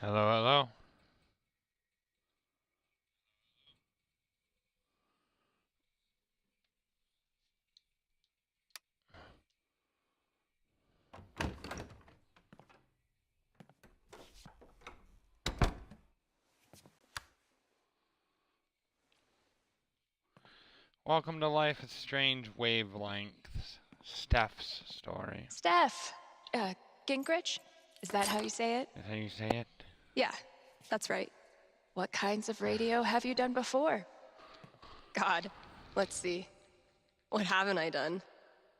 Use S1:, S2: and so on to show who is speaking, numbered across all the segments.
S1: Hello, hello. Welcome to Life at Strange Wavelengths. Steph's story.
S2: Steph, Gingrich? Is that how you say it?
S1: Is that how you say it?
S2: Yeah, that's right. What kinds of radio have you done before? God, let's see. What haven't I done?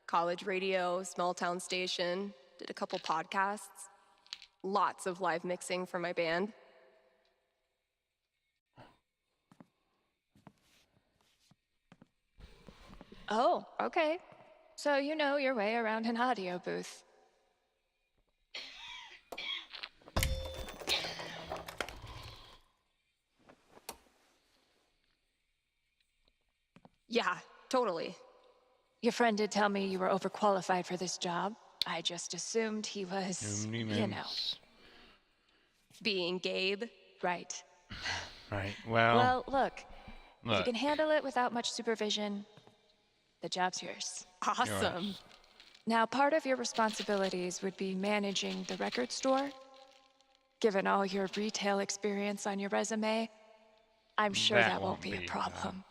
S2: College radio, small town station, did a couple podcasts, lots of live mixing for my band. Oh, okay. So you know your way around an audio booth. Yeah, totally. Your friend did tell me you were overqualified for this job. I just assumed he was, being Gabe. Right.
S1: Right, well,
S2: Look, if you can handle it without much supervision, the job's yours. Awesome.
S1: Yours.
S2: Now, part of your responsibilities would be managing the record store. Given all your retail experience on your resume, I'm sure that won't be a problem.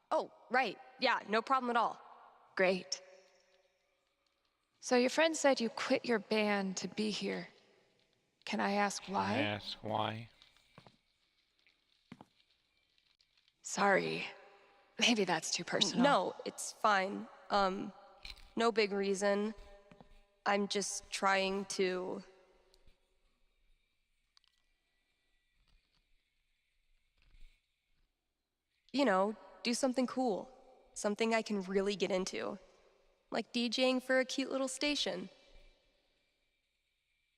S2: Oh, right. Yeah, no problem at all. Great. So your friend said you quit your band to be here. Can I ask why? Sorry. Maybe that's too personal. No, it's fine. No big reason. I'm just trying to... You know, do something cool. Something I can really get into. Like DJing for a cute little station.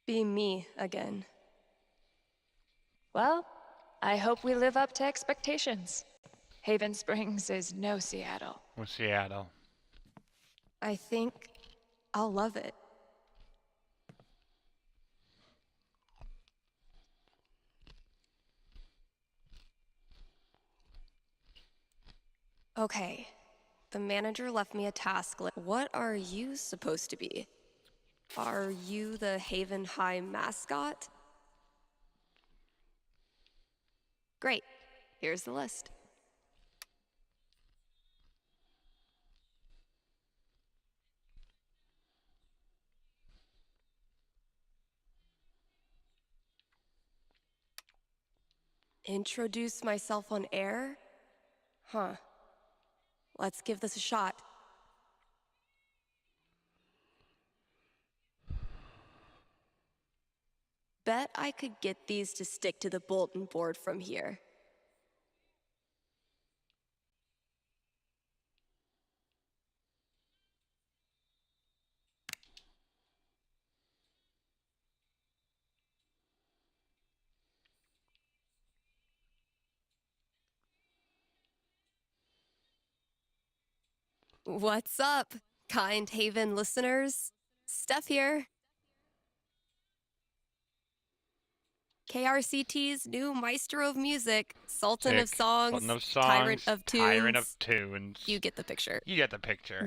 S2: Be me again. Well, I hope we live up to expectations. Haven Springs is no Seattle.
S1: Or Seattle.
S2: I think I'll love it. Okay, the manager left me a task. What are you supposed to be? Are you the Haven High mascot? Great, here's the list. Introduce myself on air? Huh. Let's give this a shot. Bet I could get these to stick to the bulletin board from here. What's up, kind Haven listeners? Steph here. KRCT's new maestro of music, Sultan of Songs, Tyrant of Tunes. You get the picture.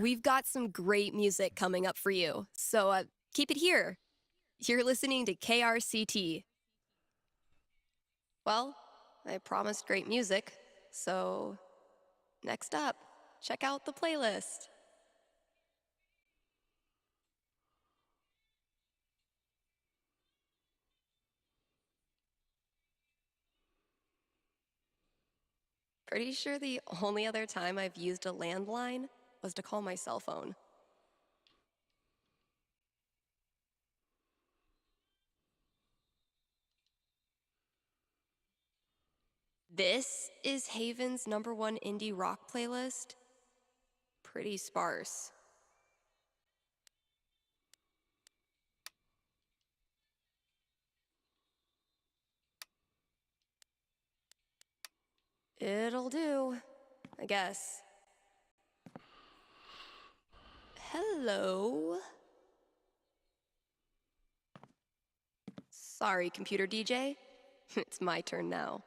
S2: We've got some great music coming up for you, so keep it here. You're listening to KRCT. Well, I promised great music, so next up, check out the playlist. Pretty sure the only other time I've used a landline was to call my cell phone. This is Haven's #1 indie rock playlist. Pretty sparse. It'll do, I guess. Hello? Sorry, computer DJ.
S3: It's my turn now.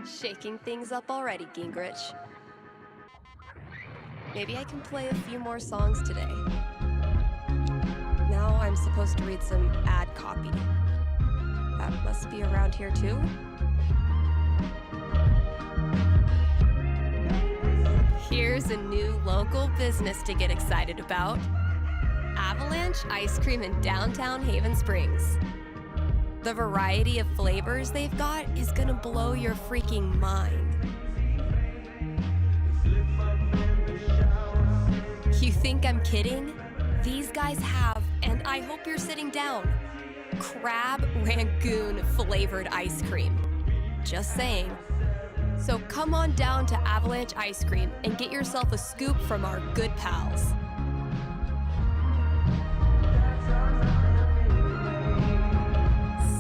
S3: Shaking things up already, Gingrich. Maybe I can play a few more songs today. Now I'm supposed to read some ad copy. That must be around here too? Here's a new local business to get excited about. Avalanche Ice Cream in downtown Haven Springs. The variety of flavors they've got is gonna blow your freaking mind. You think I'm kidding? These guys have, and I hope you're sitting down, crab rangoon flavored ice cream. Just saying. So come on down to Avalanche Ice Cream and get yourself a scoop from our good pals.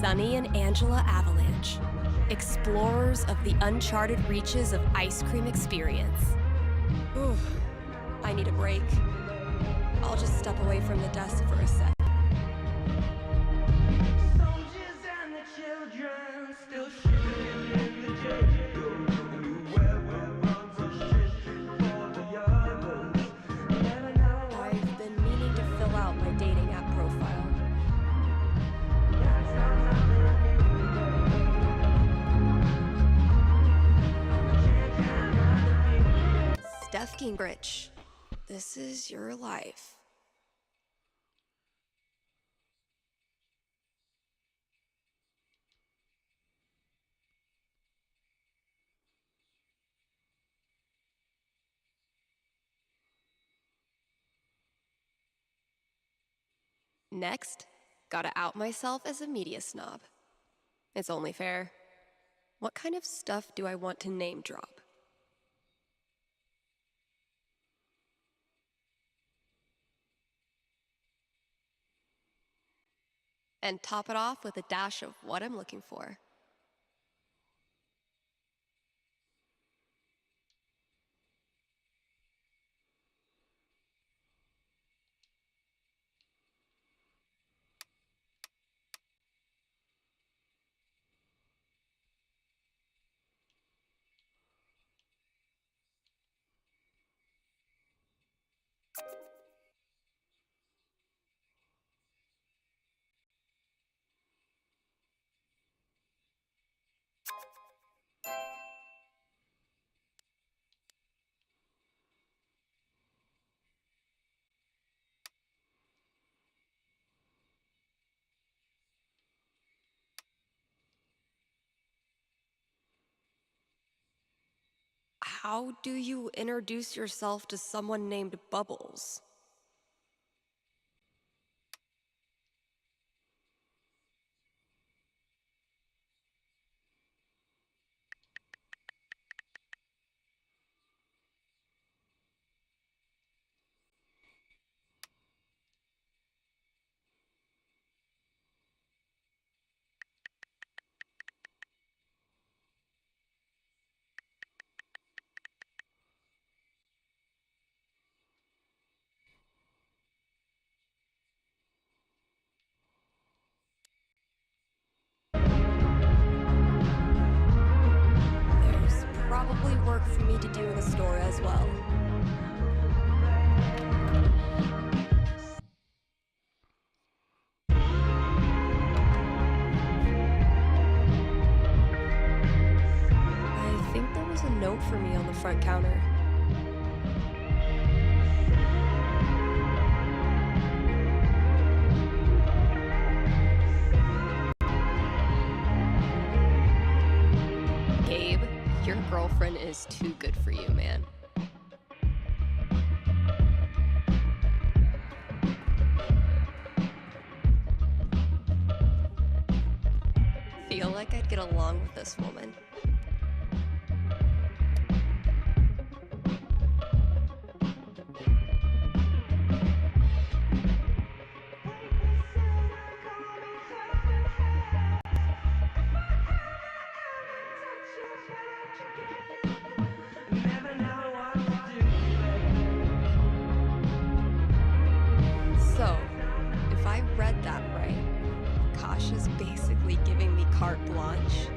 S3: Sunny and Angela Avalanche, explorers of the uncharted reaches of ice cream experience. Ooh, I need a break. I'll just step away from the desk for a sec. I've been meaning to fill out my dating app profile. Steph Gingrich, this is your life. Next, gotta out myself as a media snob. It's only fair. What kind of stuff do I want to name drop? And top it off with a dash of what I'm looking for. How do you introduce yourself to someone named Bubbles? There's probably work for me to do in the store as well. I think there was a note for me on the front counter. Gabe, your girlfriend is too good for you, man. Feel like I'd get along with this woman. So, if I read that right, Kasha's basically giving me carte blanche.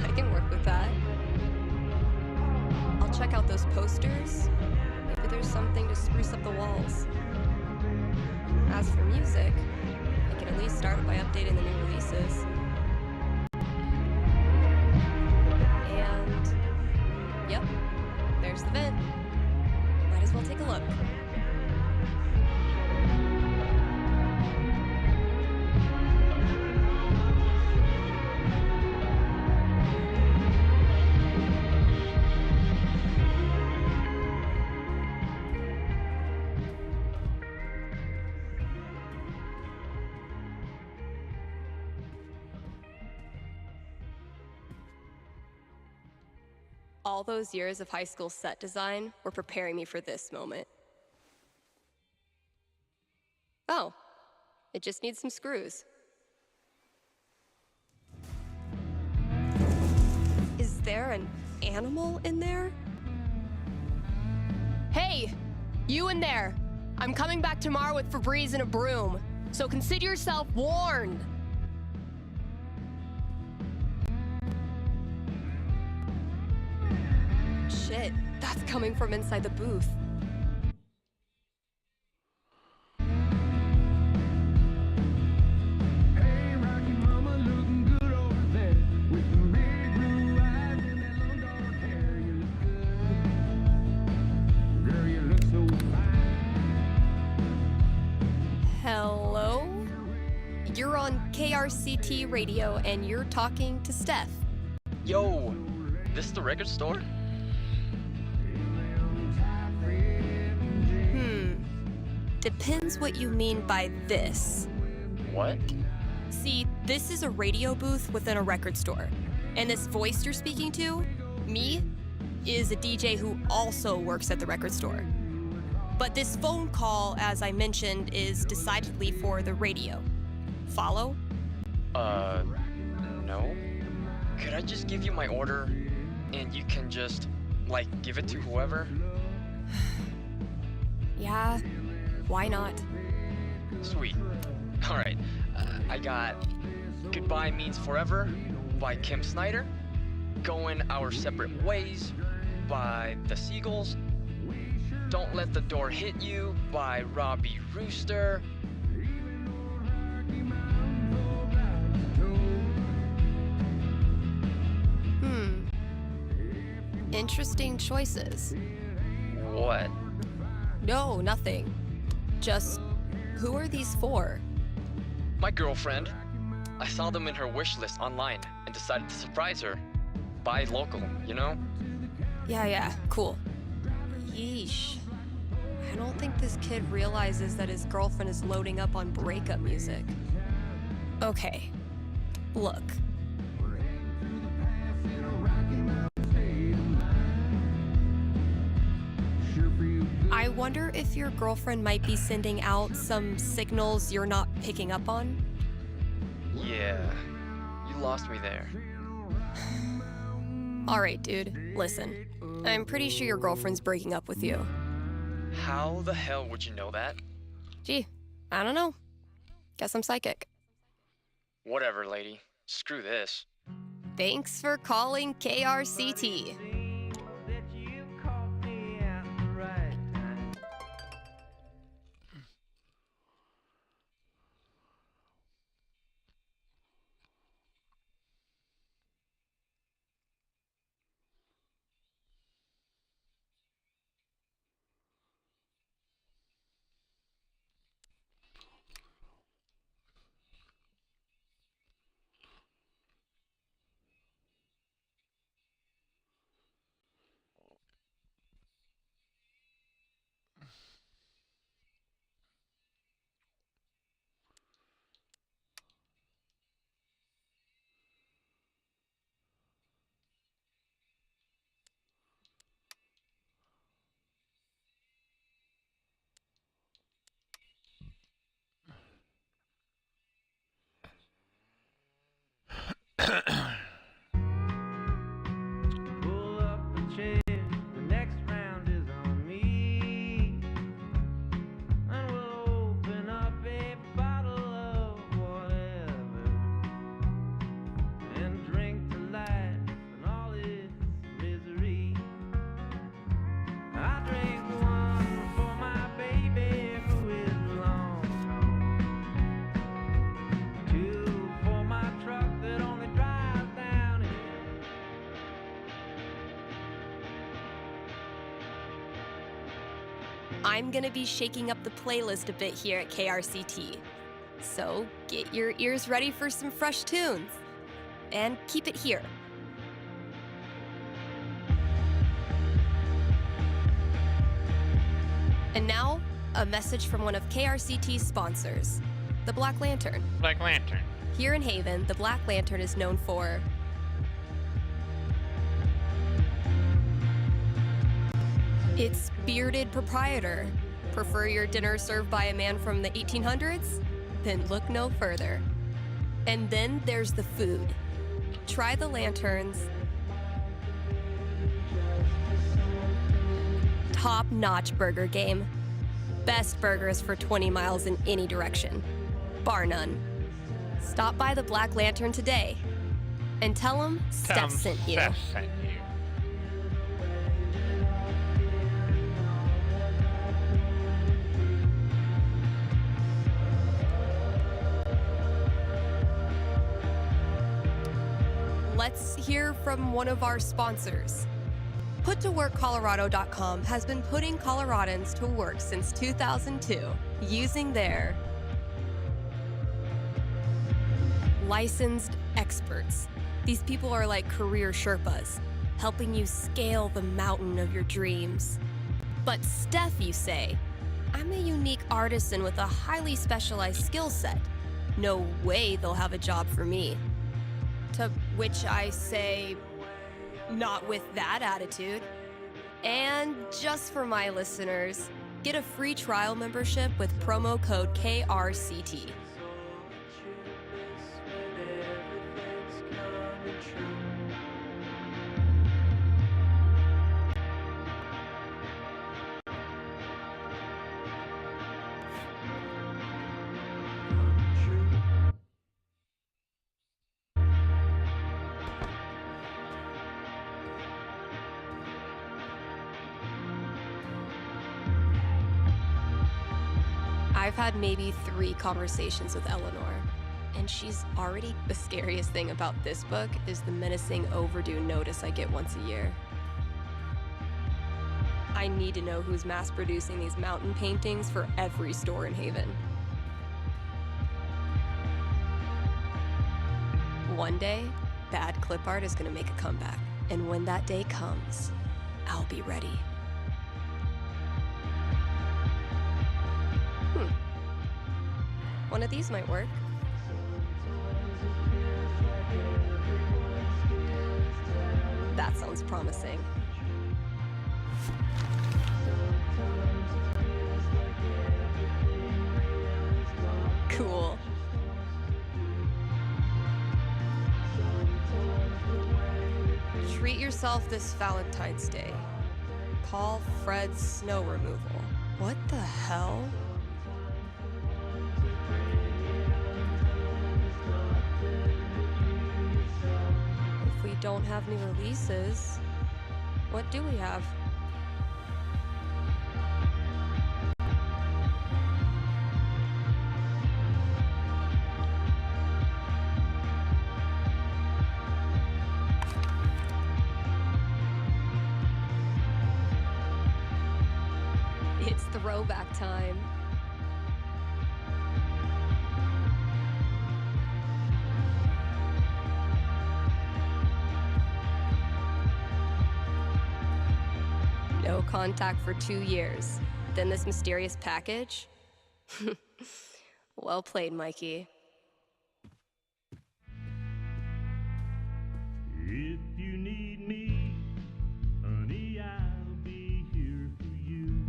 S3: I can work with that. I'll check out those posters. Maybe there's something to spruce up the walls. As for music, I can at least start by updating the new releases. And, yep, there's the vent. Might as well take a look. All those years of high school set design were preparing me for this moment. Oh, it just needs some screws. Is there an animal in there? Hey, you in there! I'm coming back tomorrow with Febreze and a broom, so consider yourself warned! Shit, that's coming from inside the booth.
S4: Hey, Rocky Mama, looking good over there with them big blue eyes and that long dark hair. You look good, girl. You look so fine.
S3: Hello? You're on KRCT radio and you're talking to Steph.
S5: Yo, this the record store?
S3: Depends what you mean by this.
S5: What?
S3: See, this is a radio booth within a record store. And this voice you're speaking to, me, is a DJ who also works at the record store. But this phone call, as I mentioned, is decidedly for the radio. Follow?
S5: No. Could I just give you my order and you can just, like, give it to whoever?
S3: Yeah, why not?
S5: Sweet. Alright, I got Goodbye Means Forever by Kim Snyder, Going Our Separate Ways by The Seagulls, Don't Let the Door Hit You by Robbie Rooster,
S3: Interesting choices.
S5: what?
S3: No, nothing. Just, who are these for?
S5: My girlfriend. I saw them in her wish list online and decided to surprise her. Buy local, you know?
S3: Yeah, cool. Yeesh. I don't think this kid realizes that his girlfriend is loading up on breakup music. Okay, look. I wonder if your girlfriend might be sending out some signals you're not picking up on?
S5: Yeah, you lost me there.
S3: Alright, dude, listen. I'm pretty sure your girlfriend's breaking up with you.
S5: How the hell would you know that?
S3: Gee, I don't know. Guess I'm psychic.
S5: Whatever, lady. Screw this.
S3: Thanks for calling KRCT. I'm gonna be shaking up the playlist a bit here at KRCT. So get your ears ready for some fresh tunes. And keep it here. And now, a message from one of KRCT's sponsors, the Black Lantern.
S1: Black Lantern.
S3: Here in Haven, the Black Lantern is known for its bearded proprietor. Prefer your dinner served by a man from the 1800s? Then look no further. And then there's the food. Try the lanterns. Top-notch burger game. Best burgers for 20 miles in any direction. Bar none. Stop by the Black Lantern today and tell them Steph sent you.
S1: Steph sent you.
S3: Let's hear from one of our sponsors. PutToWorkColorado.com has been putting Coloradans to work since 2002 using their licensed experts. These people are like career Sherpas, helping you scale the mountain of your dreams. But Steph, you say, I'm a unique artisan with a highly specialized skill set. No way they'll have a job for me. To which I say, not with that attitude. And just for my listeners, get a free trial membership with promo code KRCT. I've had maybe 3 conversations with Eleanor, and she's already... The scariest thing about this book is the menacing overdue notice I get once a year. I need to know who's mass-producing these mountain paintings for every store in Haven. One day, bad clip art is gonna make a comeback, and when that day comes, I'll be ready. One of these might work. That sounds promising. Cool. Treat yourself this Valentine's Day. Call Fred's snow removal. What the hell? If we don't have new releases, what do we have? It's throwback time. No contact for 2 years. Then this mysterious package? Well played, Mikey.
S4: If you need me, honey, I'll be here for you.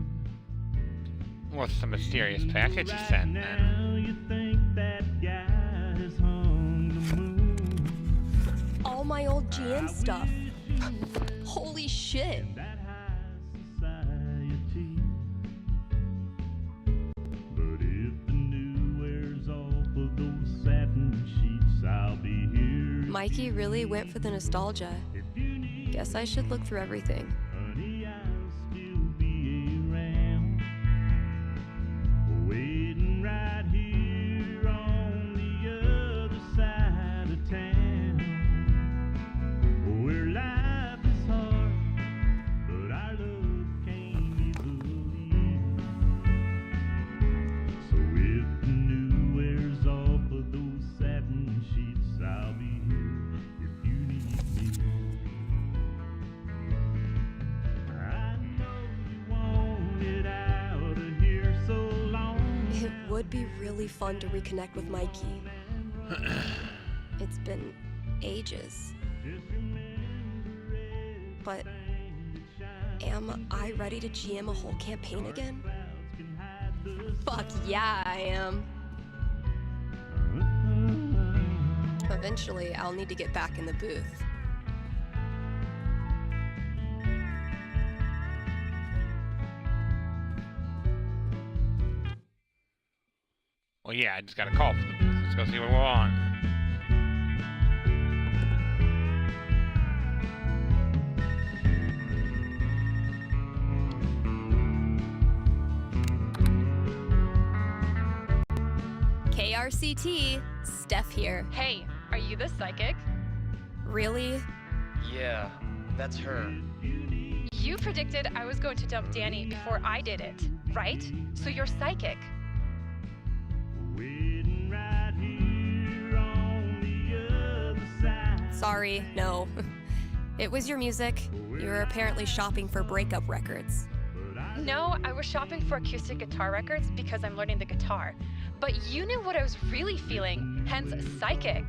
S1: What's the mysterious package you sent then?
S4: Now you think that guy has hung the moon.
S3: All my old GM stuff. Holy shit.
S4: That high society. But if the new wears off of those satin sheets, I'll be here.
S3: Mikey really went for the nostalgia.
S4: If you need
S3: Guess I should look through everything.
S4: honey, I'll still be around. Waiting right here on the other side of town. Where life is hard, but our love came easily.
S3: would be really fun to reconnect with Mikey. It's been ages. But am I ready to GM a whole campaign again? Fuck yeah, I am. Eventually, I'll need to get back in the booth.
S1: Well, yeah, I just got a call from the booth. Let's go see what we're on.
S3: KRCT, Steph here.
S6: Hey, are you the psychic?
S3: Really?
S5: Yeah, that's her.
S6: You predicted I was going to dump Danny before I did it, right? So you're psychic.
S4: Waiting right here on the other side.
S3: Sorry, no. It was your music. You were apparently shopping for breakup records.
S6: No, I was shopping for acoustic guitar records because I'm learning the guitar. But you knew what I was really feeling, hence psychic.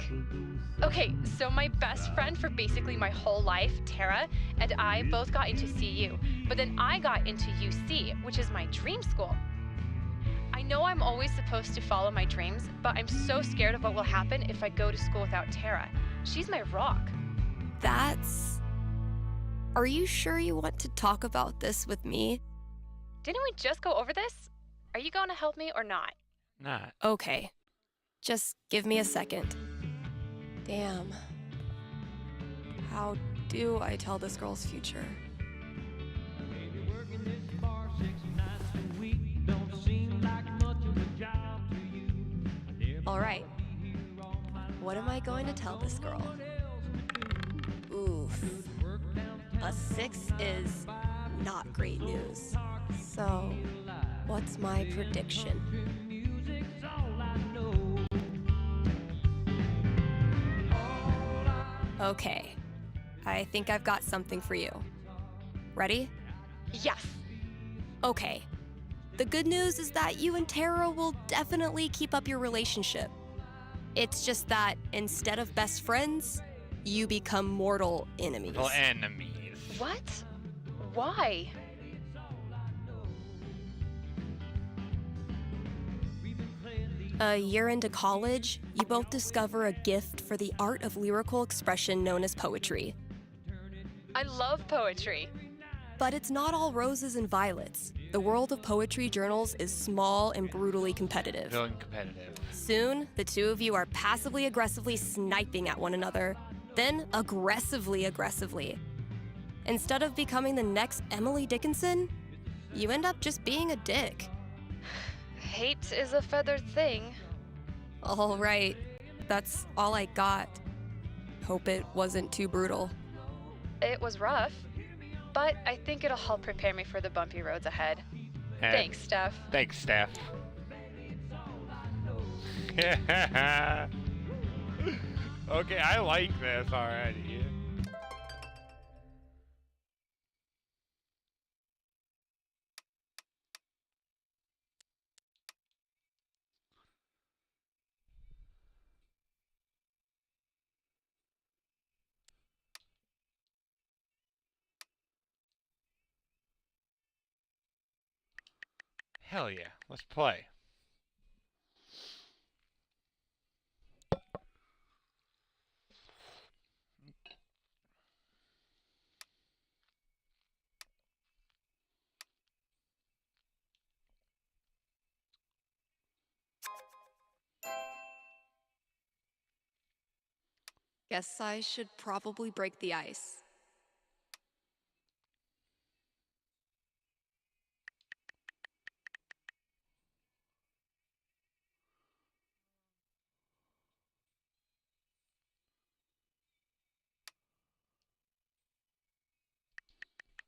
S6: Okay, so my best friend for basically my whole life, Tara, and I both got into CU, but then I got into UC, which is my dream school. I know I'm always supposed to follow my dreams, but I'm so scared of what will happen if I go to school without Tara. She's my rock.
S3: That's... Are you sure you want to talk about this with me?
S6: Didn't we just go over this? Are you going to help me or not?
S1: Not.
S3: Okay. Just give me a second. Damn. How do I tell this girl's future?
S4: Maybe working this bar 6 nights a week don't seem like much of a job to you.
S3: All right. What am I going to tell this girl? Oof. A 6 is not great news. So, what's my prediction?
S4: Music's all I know.
S3: Okay. I think I've got something for you. Ready?
S6: Yes.
S3: Okay. The good news is that you and Tara will definitely keep up your relationship. It's just that instead of best friends, you become mortal enemies.
S1: Well, enemies.
S6: What? Why?
S3: A year into college, you both discover a gift for the art of lyrical expression known as poetry.
S6: I love poetry.
S3: But it's not all roses and violets. The world of poetry journals is small and brutally competitive.
S1: Feeling competitive.
S3: Soon, the two of you are passively aggressively sniping at one another, then aggressively. Instead of becoming the next Emily Dickinson, you end up just being a dick.
S6: Hate is a feathered thing.
S3: All right, that's all I got. Hope it wasn't too brutal.
S6: It was rough, but I think it'll help prepare me for the bumpy roads ahead.
S1: And
S6: Thanks, Steph.
S1: Thanks, Steph. Okay, I like this already. Hell yeah, let's play.
S3: Guess I should probably break the ice.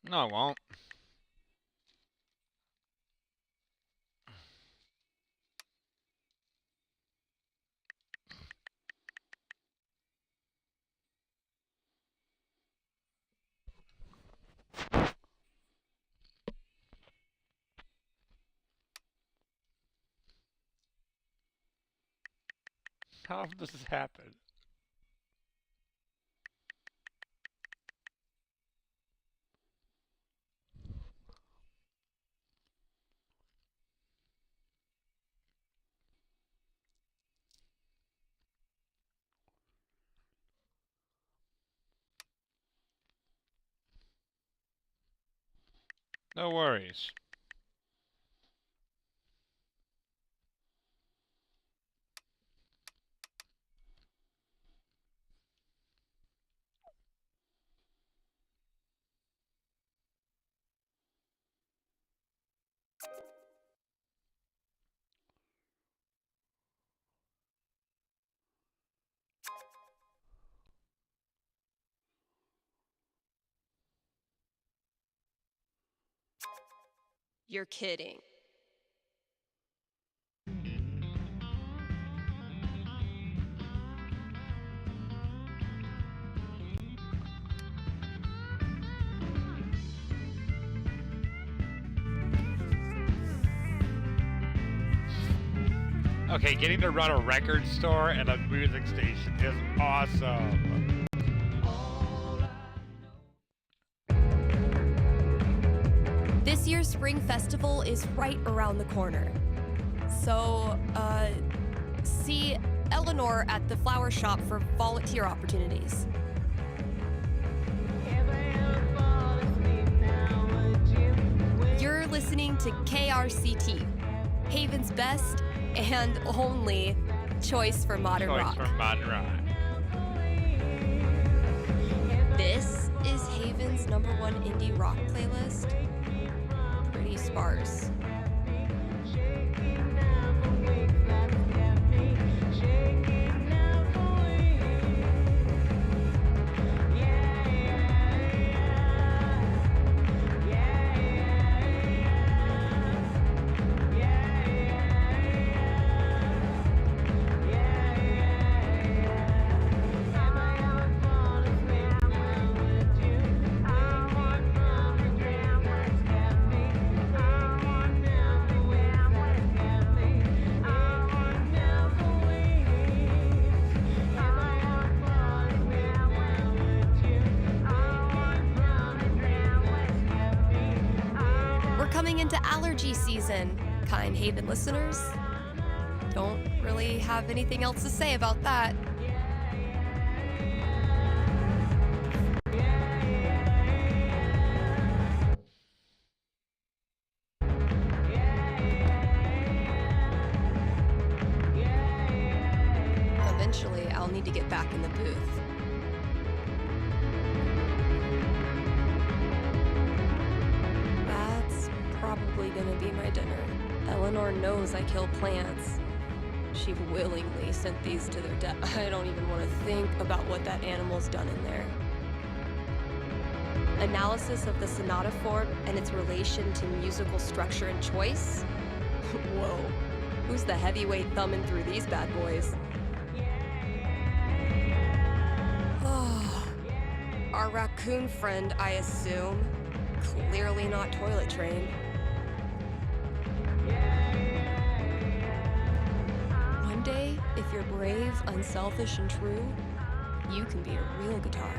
S1: No, I won't. How often does this happen? No worries.
S3: You're kidding.
S1: Okay, getting to run a record store and a music station is awesome.
S3: This year's Spring Festival is right around the corner. So, see Eleanor at the flower shop for volunteer opportunities. You're listening to KRCT, Haven's best and only choice for modern rock.
S1: Choice for modern rock.
S3: This is Haven's #1 indie rock playlist. Pretty sparse. Coming into allergy season, kind Haven listeners. Don't really have anything else to say about that. Eventually, I'll need to get back in the booth. Probably gonna be my dinner. Eleanor knows I kill plants. She willingly sent these to their death. I don't even want to think about what that animal's done in there. Analysis of the sonata form and its relation to musical structure and choice? Whoa, who's the heavyweight thumbing through these bad boys? Oh, our raccoon friend, I assume. Clearly not toilet trained. One day, if you're brave, unselfish, and true, you can be a real guitar.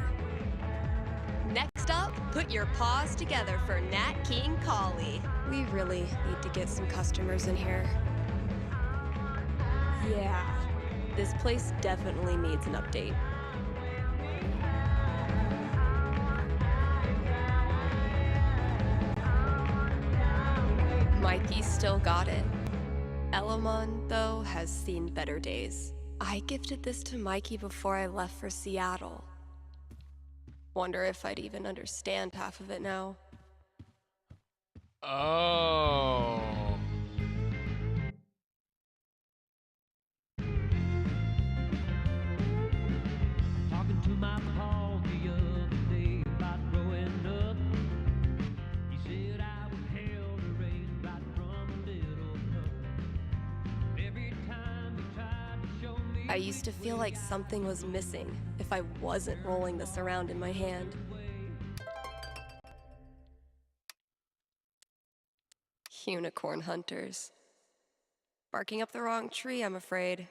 S3: Next up, put your paws together for Nat King Cole. We really need to get some customers in here. Yeah, this place definitely needs an update. Mikey's still got it. Elamon, though, has seen better days. I gifted this to Mikey before I left for Seattle. Wonder if I'd even understand half of it now.
S1: Oh.
S4: Talking to my Paul the other day about growing up. He said I was hell to raise right from a little pup. Every time he tried to show me.
S3: I used to feel like something was missing if I wasn't rolling this around in my hand. Unicorn hunters. Barking up the wrong tree, I'm afraid.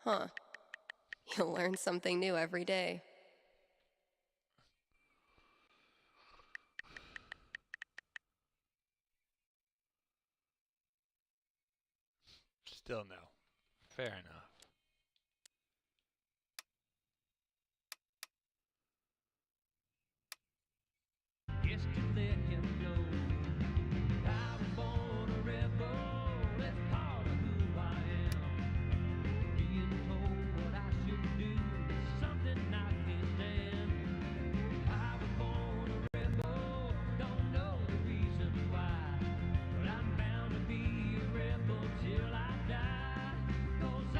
S3: Huh. You'll learn something new every day.
S1: Still no. Fair enough.
S4: Just to let him know I was born a rebel. That's part of who I am. Being told what I should do is something I can't stand. I was born a rebel, don't know the reason why, but I'm bound to be a rebel till I die. 'Cause I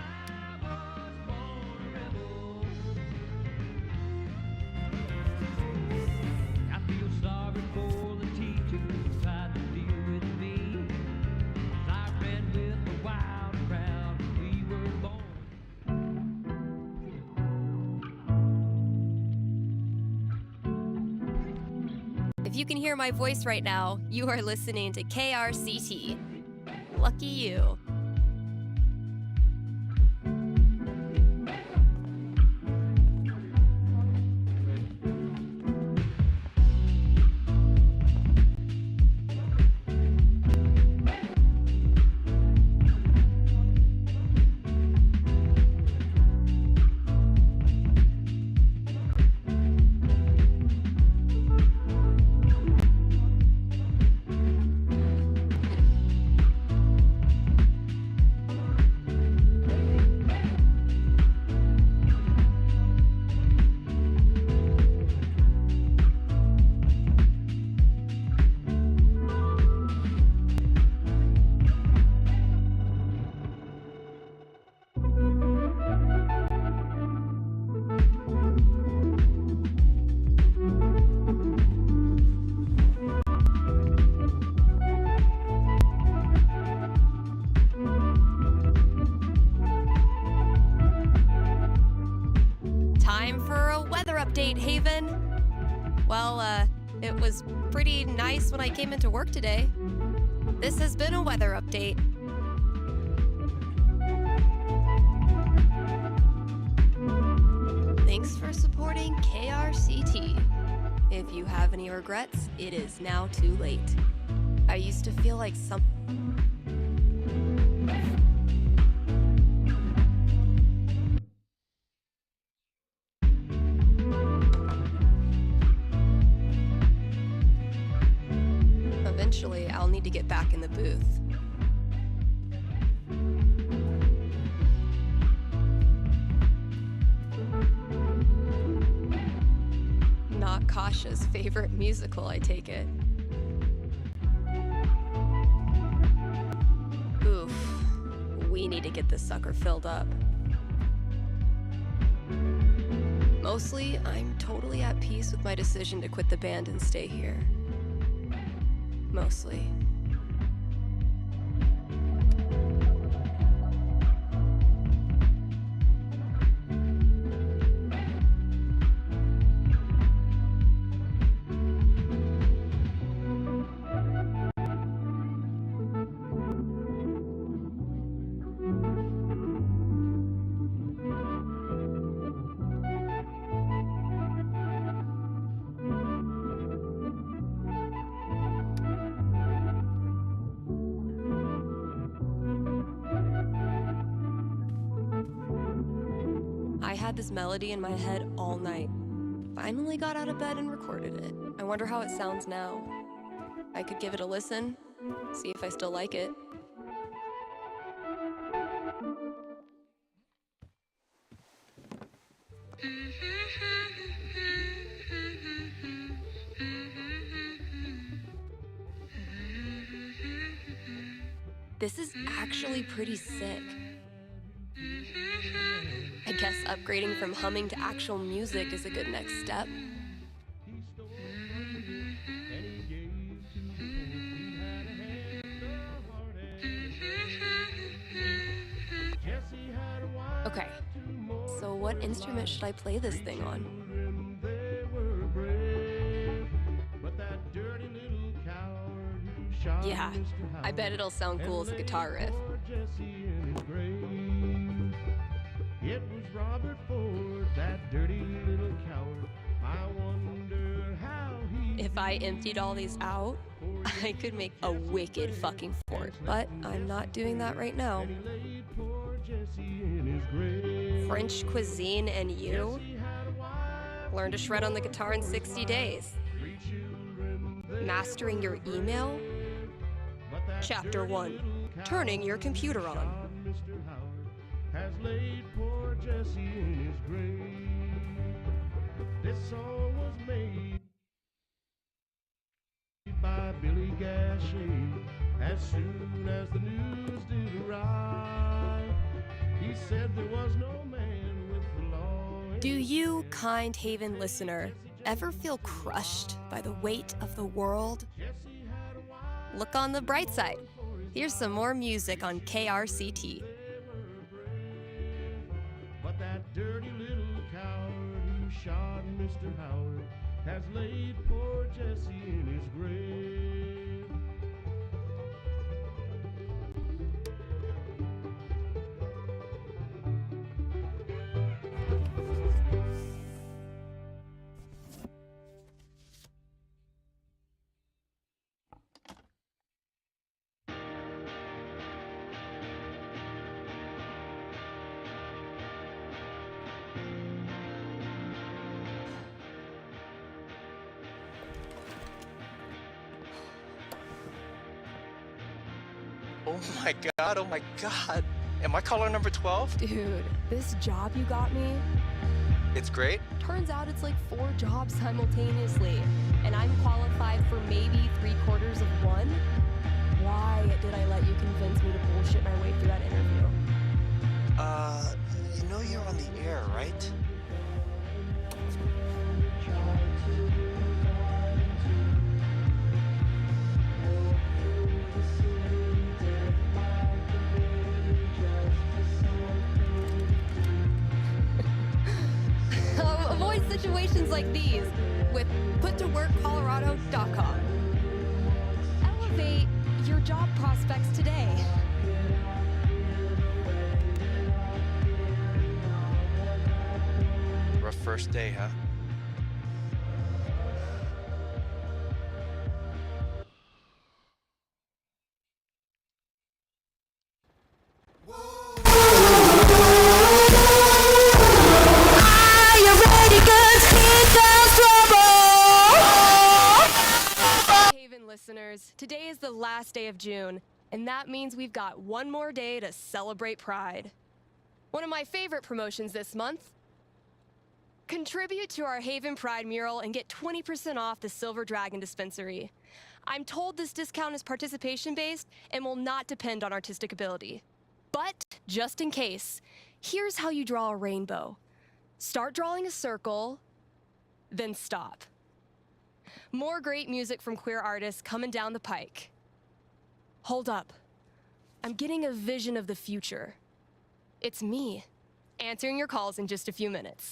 S4: was born a rebel. I feel sorry for the teachers who tried to deal with me. 'Cause I ran with the wild crowd when we were born.
S3: If you can hear my voice right now, you are listening to KRCT. Lucky you. Time for a weather update, Haven. Well, it was pretty nice when I came into work today. This has been a weather update. Thanks for supporting KRCT. If you have any regrets, it is now too late. I used to feel like some... Eventually, I'll need to get back in the booth. Not Kasha's favorite musical, I take it. Oof. We need to get this sucker filled up. Mostly, I'm totally at peace with my decision to quit the band and stay here. Mostly. I had this melody in my head all night. Finally got out of bed and recorded it. I wonder how it sounds now. I could give it a listen, see if I still like it. This is actually pretty sick. I guess upgrading from humming to actual music is a good next step. Okay, so what instrument should I play this thing on? Yeah, I bet it'll sound cool as a guitar riff.
S4: It was Robert Ford, that dirty little coward. I wonder how he.
S3: If I emptied all these out, I could make a wicked fucking fort, but I'm not doing that right now.
S4: He laid poor Jesse in his grave.
S3: French cuisine and you?
S4: He had a wife,
S3: Learn to shred on the guitar in 60 days.
S4: 3 children. They
S3: Mastering your email?
S4: but that
S3: Chapter 1.
S4: cow
S3: Turning your computer on.
S4: shod Mr. Howard has laid poor Jesse in his grave. This song was made by Billy Gashey as soon as the news did arrive. He said there was no man with the law.
S3: Do you, kind Haven listener, ever feel crushed by the weight of the world? Look on the bright side. Here's some more music on KRCT.
S4: But that dirty little coward who shot Mr. Howard has laid poor Jesse in his grave.
S7: Oh my god, oh my god. Am I caller number 12?
S3: Dude, this job you got me,
S7: It's great.
S3: turns out it's like 4 jobs simultaneously, and I'm qualified for maybe 3/4 of one? Why did I let you convince me to bullshit my way through that interview?
S7: You know you're on the air, right?
S3: Avoid situations like these with puttoworkcolorado.com. Elevate your job prospects today.
S7: Rough first day, huh?
S3: Haven listeners, today is the last day of June, and that means we've got one more day to celebrate Pride. One of my favorite promotions this month. Contribute to our Haven Pride mural and get 20% off the Silver Dragon Dispensary. I'm told this discount is participation-based and will not depend on artistic ability. But, just in case, here's how you draw a rainbow. Start drawing a circle, then stop. More great music from queer artists coming down the pike. Hold up. I'm getting a vision of the future. It's me, answering your calls in just a few minutes.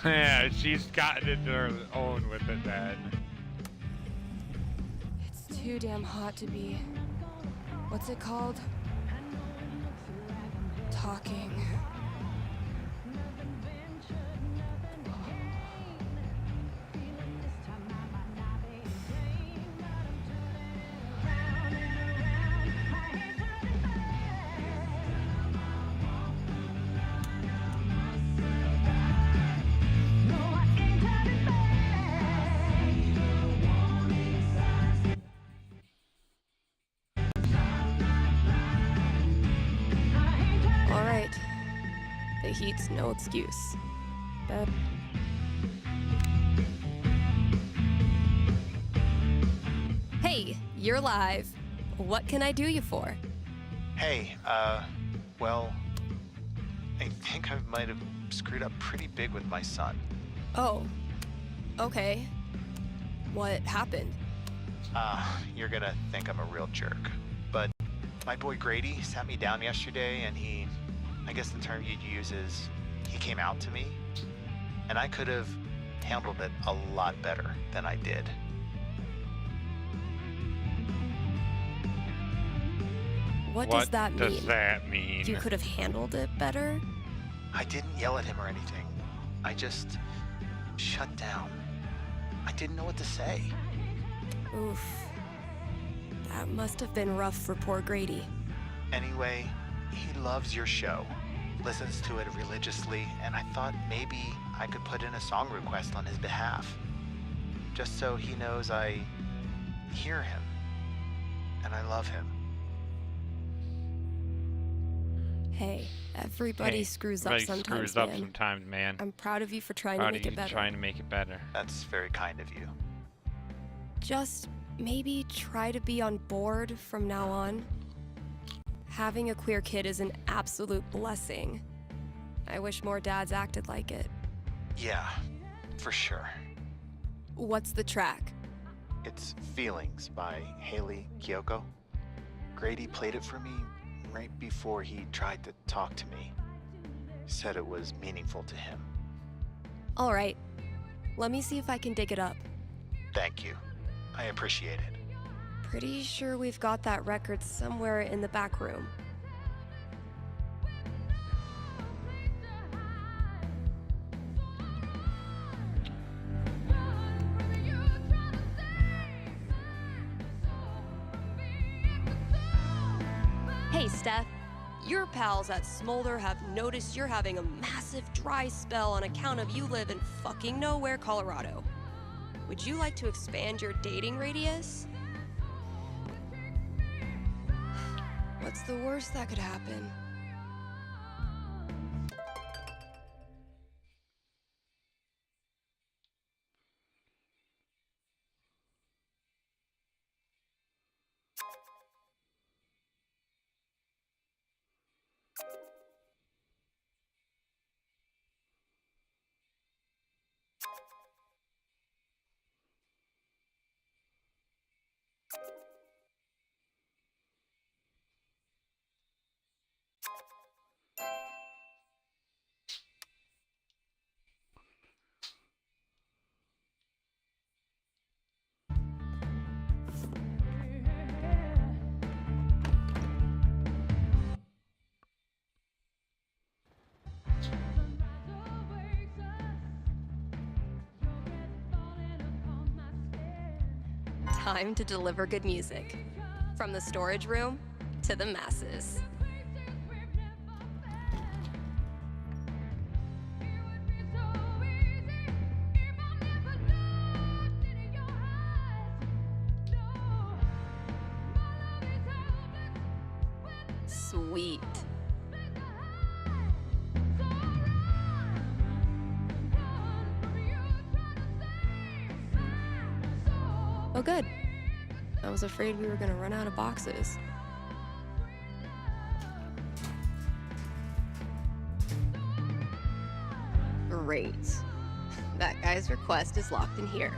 S1: Yeah, she's gotten into her own with it then.
S3: It's too damn hot to be... what's it called? Talking. All right. The heat's no excuse. But... Hey, you're live. What can I do you for?
S7: Hey, well, I think I might have screwed up pretty big with my son.
S3: Oh, okay. What happened?
S7: You're gonna think I'm a real jerk. But my boy Grady sat me down yesterday and I guess the term you'd use is, he came out to me. And I could have handled it a lot better than I did.
S3: What does that mean?
S1: What does that mean?
S3: You could have handled it better?
S7: I didn't yell at him or anything. I just shut down. I didn't know what to say.
S3: Oof. That must have been rough for poor Grady.
S7: Anyway, he loves your show, listens to it religiously, and I thought maybe I could put in a song request on his behalf. Just so he knows I hear him and I love him.
S3: Hey, everybody screws up
S1: Everybody
S3: sometimes,
S1: screws up
S3: man.
S1: sometimes, man.
S3: I'm proud of you for trying
S1: Proud
S3: to
S1: of
S3: make
S1: you
S3: it better.
S1: trying to make it better.
S7: That's very kind of you.
S3: Just maybe try to be on board from now on. Having a queer kid is an absolute blessing. I wish more dads acted like it.
S7: Yeah, for sure.
S3: What's the track?
S7: It's Feelings by Haley Kiyoko. Grady played it for me right before he tried to talk to me. Said it was meaningful to him.
S3: All right. Let me see if I can dig it up.
S7: Thank you. I appreciate it.
S3: Pretty sure we've got that record somewhere in the back room. Hey, Steph. Your pals at Smolder have noticed you're having a massive dry spell on account of you live in fucking nowhere, Colorado. Would you like to expand your dating radius? What's the worst that could happen? Time to deliver good music. From the storage room to the masses. Sweet. Oh, good. I was afraid we were gonna run out of boxes. Great. That guy's request is locked in here.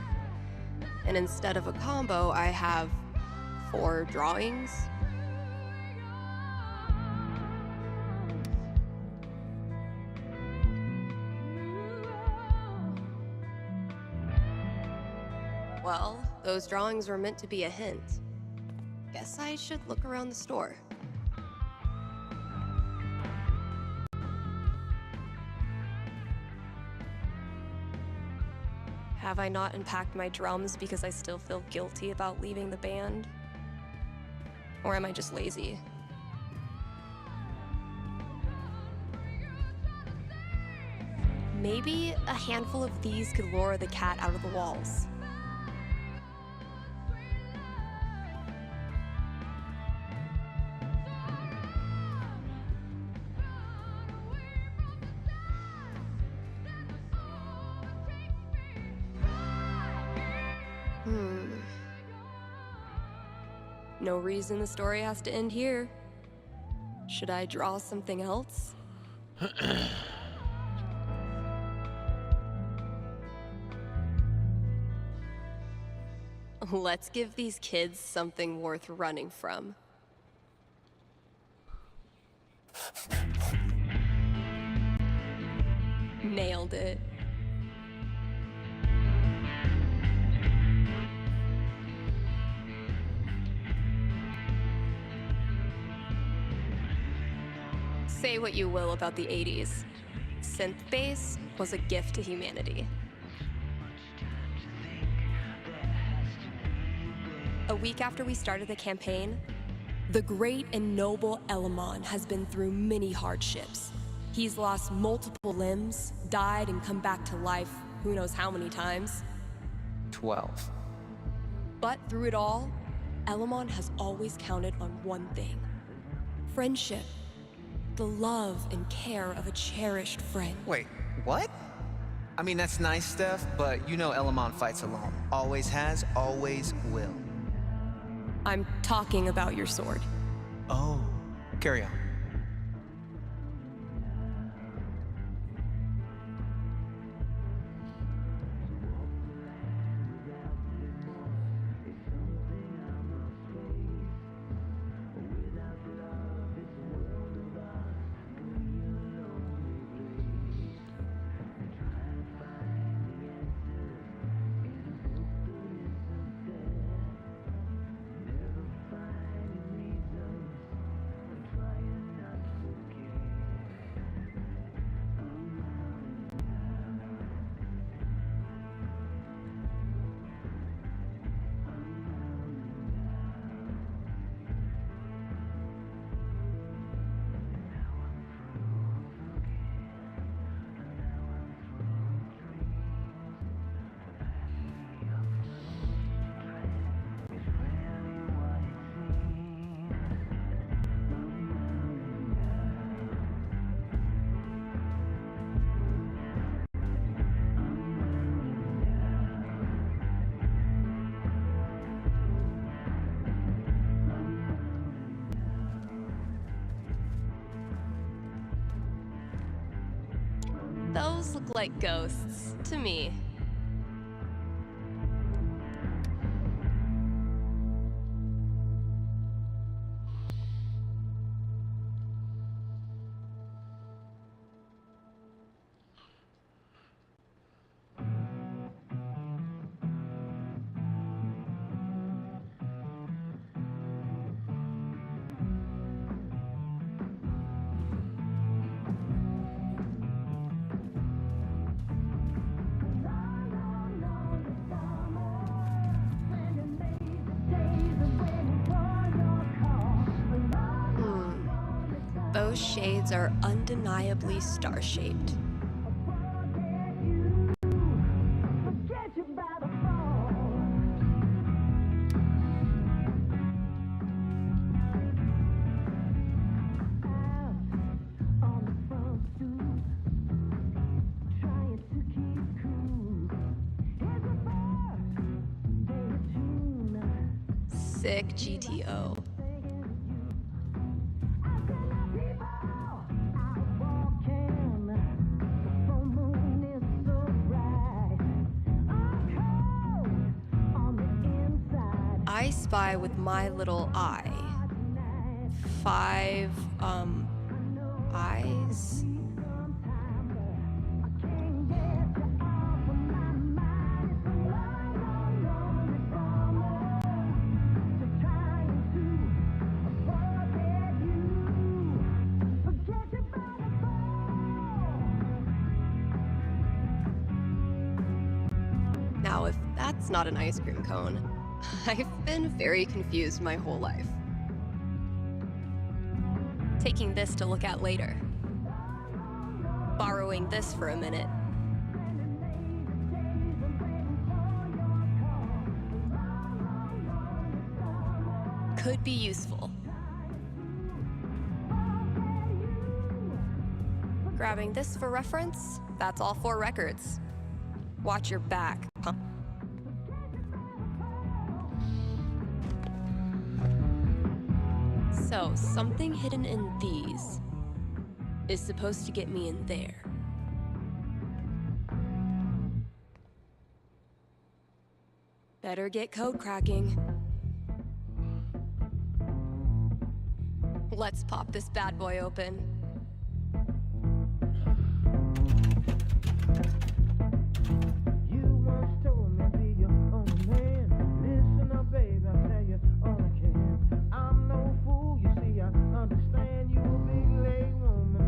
S3: And instead of a combo, I have 4 drawings. Well, those drawings were meant to be a hint. Guess I should look around the store. Have I not unpacked my drums because I still feel guilty about leaving the band? Or am I just lazy? Maybe a handful of these could lure the cat out of the walls. No reason the story has to end here. Should I draw something else? Let's give these kids something worth running from. Nailed it. Say what you will about the 80s. Synth bass was a gift to humanity. A week after we started the campaign, the great and noble Elamon has been through many hardships. He's lost multiple limbs, died and come back to life who knows how many times.
S8: 12.
S3: But through it all, Elamon has always counted on one thing: friendship. The love and care of a cherished friend.
S8: Wait, what? I mean, that's nice stuff, but you know Elamon fights alone. Always has, always will.
S3: I'm talking about your sword.
S8: Oh, carry on.
S3: Those look like ghosts to me. Those shades are undeniably star-shaped. Sick GTO. I spy with my little eye. 5, eyes? Now, if that's not an ice cream cone, I've been very confused my whole life. Taking this to look at later. Borrowing this for a minute. Could be useful. Grabbing this for reference, that's all 4 records. Watch your back. So, something hidden in these is supposed to get me in there. Better get code cracking. Let's pop this bad boy open.
S4: You once told me be your own man. Listen up, baby, I tell you all I can. I'm no fool, you see, I understand you a big leg woman.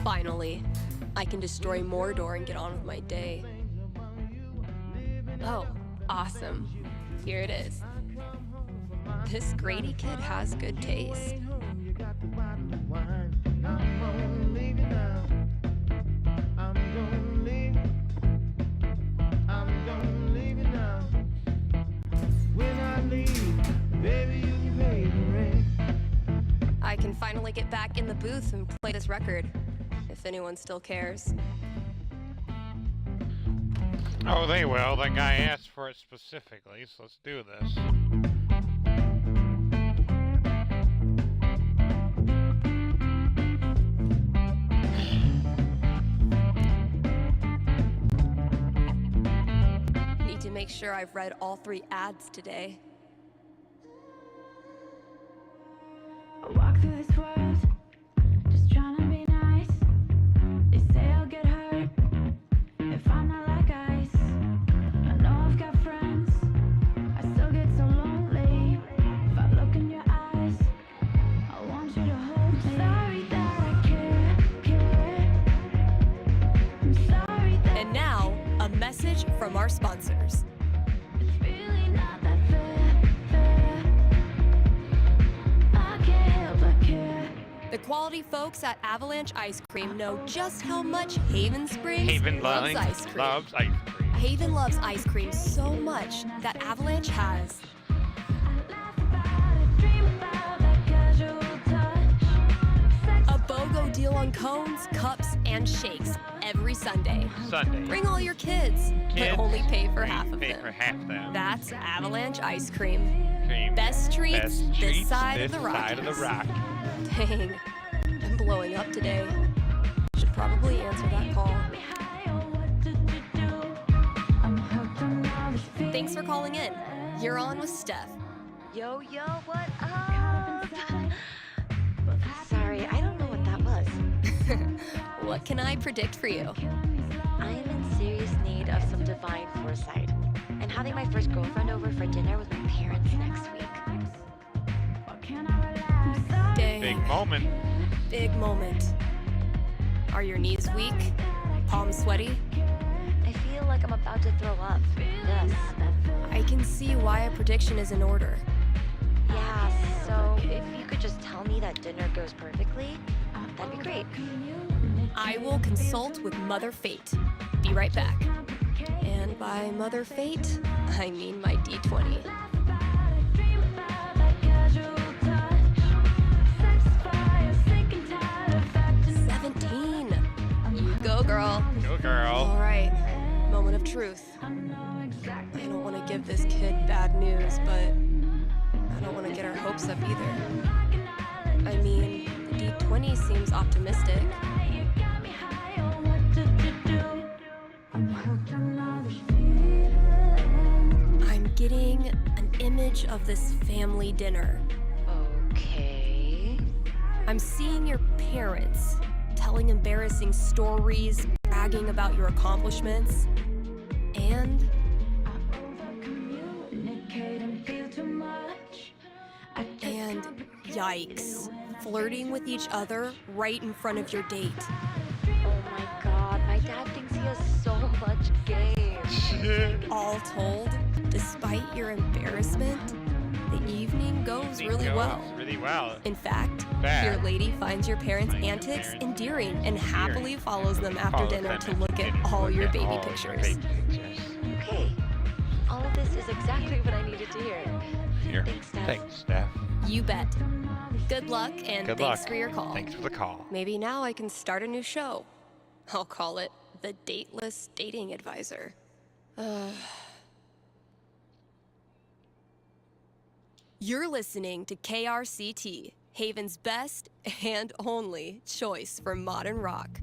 S3: Finally, I can destroy Mordor and get on with my day. Oh, awesome. Here it is. This Grady kid has good taste. I can finally get back in the booth and play this record, if anyone still cares.
S1: Oh, they will. That guy asked for it specifically, so let's do this.
S3: Need to make sure I've read all 3 ads today.
S9: I walk through this world, just trying to be nice. They say I'll get hurt if I'm not like ice. I know I've got friends, I still get so lonely. If I look in your eyes, I want you to hold me. Sorry that I care. I'm sorry that.
S3: And now, a message from our sponsors.
S9: It's really not that fair. I can't help but care.
S3: The quality folks at Avalanche Ice Cream know just how much Haven Springs
S1: Haven
S3: loves ice cream.
S1: loves ice cream.
S3: Haven loves ice cream so much that Avalanche has a BOGO deal on cones, cups, and shakes every Sunday. Bring all your kids,
S1: Kids,
S3: but only pay for half of
S1: pay
S3: them.
S1: for half them.
S3: That's Avalanche Ice Cream.
S1: Cream.
S3: Best treats
S1: Best
S3: this
S1: treats
S3: side
S1: this
S3: of the
S1: side of the
S3: Rockies.
S1: rock.
S3: Dang, I'm blowing up today. Should probably answer that call. Thanks for calling in. You're on with Steph.
S10: Yo, what up? Sorry, I don't know what that was.
S3: What can I predict for you?
S10: I am in serious need of some divine foresight. And having my first girlfriend over for dinner with my parents next week.
S3: Dang.
S1: Big moment.
S3: Big moment. Are your knees weak? Palms sweaty?
S10: I feel like I'm about to throw up. Yes.
S3: I can see why a prediction is in order.
S10: Yeah, so if you could just tell me that dinner goes perfectly, that'd be great.
S3: I will consult with Mother Fate. Be right back. And by Mother Fate, I mean my D20. You go, girl.
S1: Go, girl.
S3: All right. Moment of truth. I don't want to give this kid bad news, but I don't want to get our hopes up either. I mean, the D20 seems optimistic. I'm getting an image of this family dinner.
S10: Okay.
S3: I'm seeing your parents telling embarrassing stories, bragging about your accomplishments, and yikes, flirting with each other right in front of your date.
S10: Oh my god, my dad thinks he has so much game.
S3: All told, despite your embarrassment, the evening goes really well.
S1: Really well.
S3: In fact,
S1: Bad.
S3: your lady finds your parents'
S1: Finds your
S3: antics
S1: parents
S3: endearing and happily follows them after
S1: Follows
S3: dinner
S1: them
S3: to
S1: after
S3: look
S1: dinner
S3: at
S1: to
S3: all
S1: look
S3: your
S1: at
S3: baby
S1: all your
S3: pictures.
S1: baby pictures.
S10: Okay. All of this is exactly what I needed to hear.
S1: Here.
S10: Thanks, Steph.
S1: Thanks, Steph.
S3: You bet. Good luck and
S1: Good
S3: thanks
S1: luck.
S3: for your call.
S1: Thanks for the call.
S3: Maybe now I can start a new show. I'll call it The Dateless Dating Advisor. You're listening to KRCT, Haven's best and only choice for modern rock.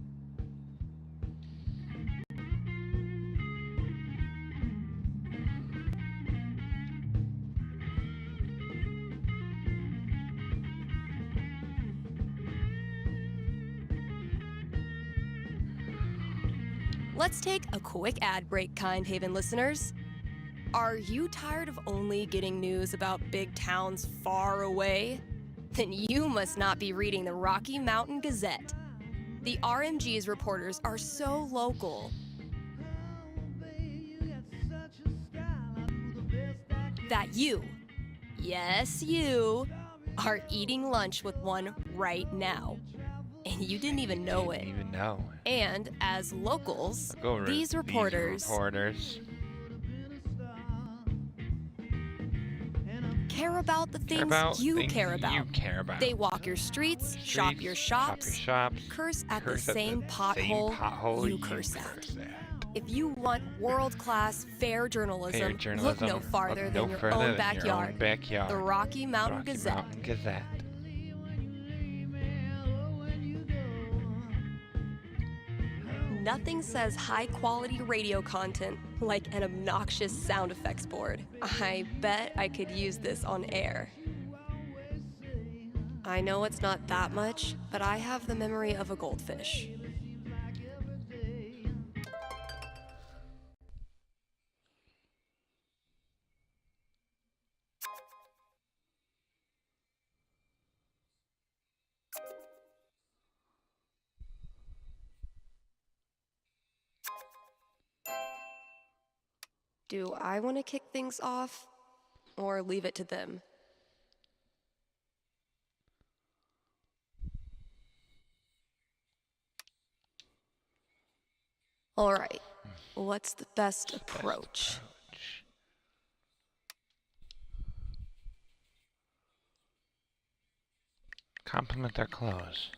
S3: Let's take a quick ad break, kind Haven listeners. Are you tired of only getting news about big towns far away? Then you must not be reading the Rocky Mountain Gazette. The RMG's reporters are so local that you, yes you, are eating lunch with one right now. And you didn't even know it.
S1: Didn't even know.
S3: And as locals,
S1: Go over
S3: these reporters care about the things you care about. They walk your streets, shop your shops, curse at the same pothole you curse at. If you want world-class, fair journalism, look no farther than your own backyard. The Rocky Mountain Gazette. Nothing says high-quality radio content like an obnoxious sound effects board. I bet I could use this on air. I know it's not that much, but I have the memory of a goldfish. Do I want to kick things off, or leave it to them? All right, what's the best approach?
S1: Compliment their clothes.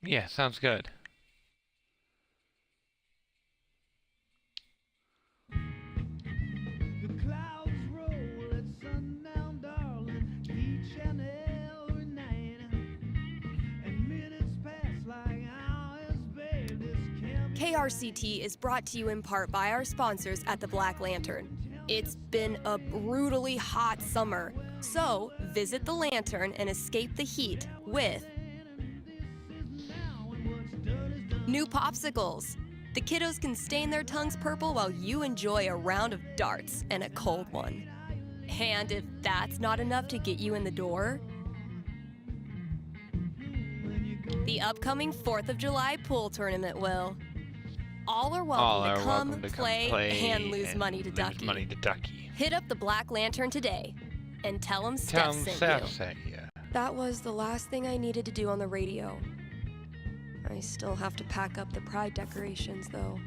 S1: Yeah, sounds good.
S4: The clouds roll at sundown, darling, each and every night. And minutes pass like hours, babe. This can't be
S3: KRCT is brought to you in part by our sponsors at the Black Lantern. It's been a brutally hot summer, so visit the Lantern and escape the heat with new popsicles. The kiddos can stain their tongues purple while you enjoy a round of darts and a cold one. And if that's not enough to get you in the door, the upcoming 4th of July pool tournament will. All are welcome to come play and lose money to Ducky. Hit up the Black Lantern today and tell them Steph sent you. That was the last thing I needed to do on the radio. I still have to pack up the pride decorations, though.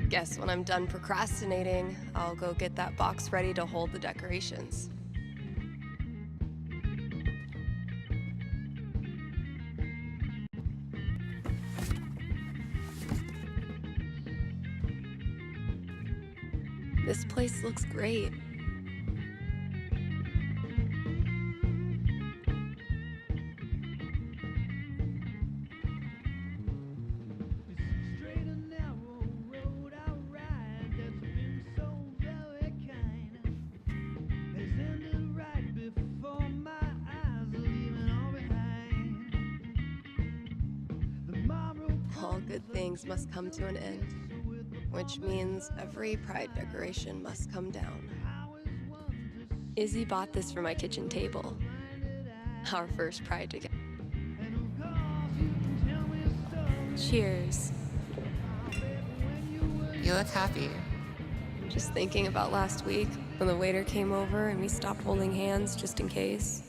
S3: Guess when I'm done procrastinating, I'll go get that box ready to hold the decorations. This place looks great.
S4: straight and narrow road I ride that's been so very kind. Has ended right before my eyes, leaving all behind. The tomorrow
S3: All good things must come to an end, which means every pride decoration must come down. Izzy bought this for my kitchen table. Our first pride together. Cheers.
S11: You look happy.
S3: Just thinking about last week when the waiter came over and we stopped holding hands just in case.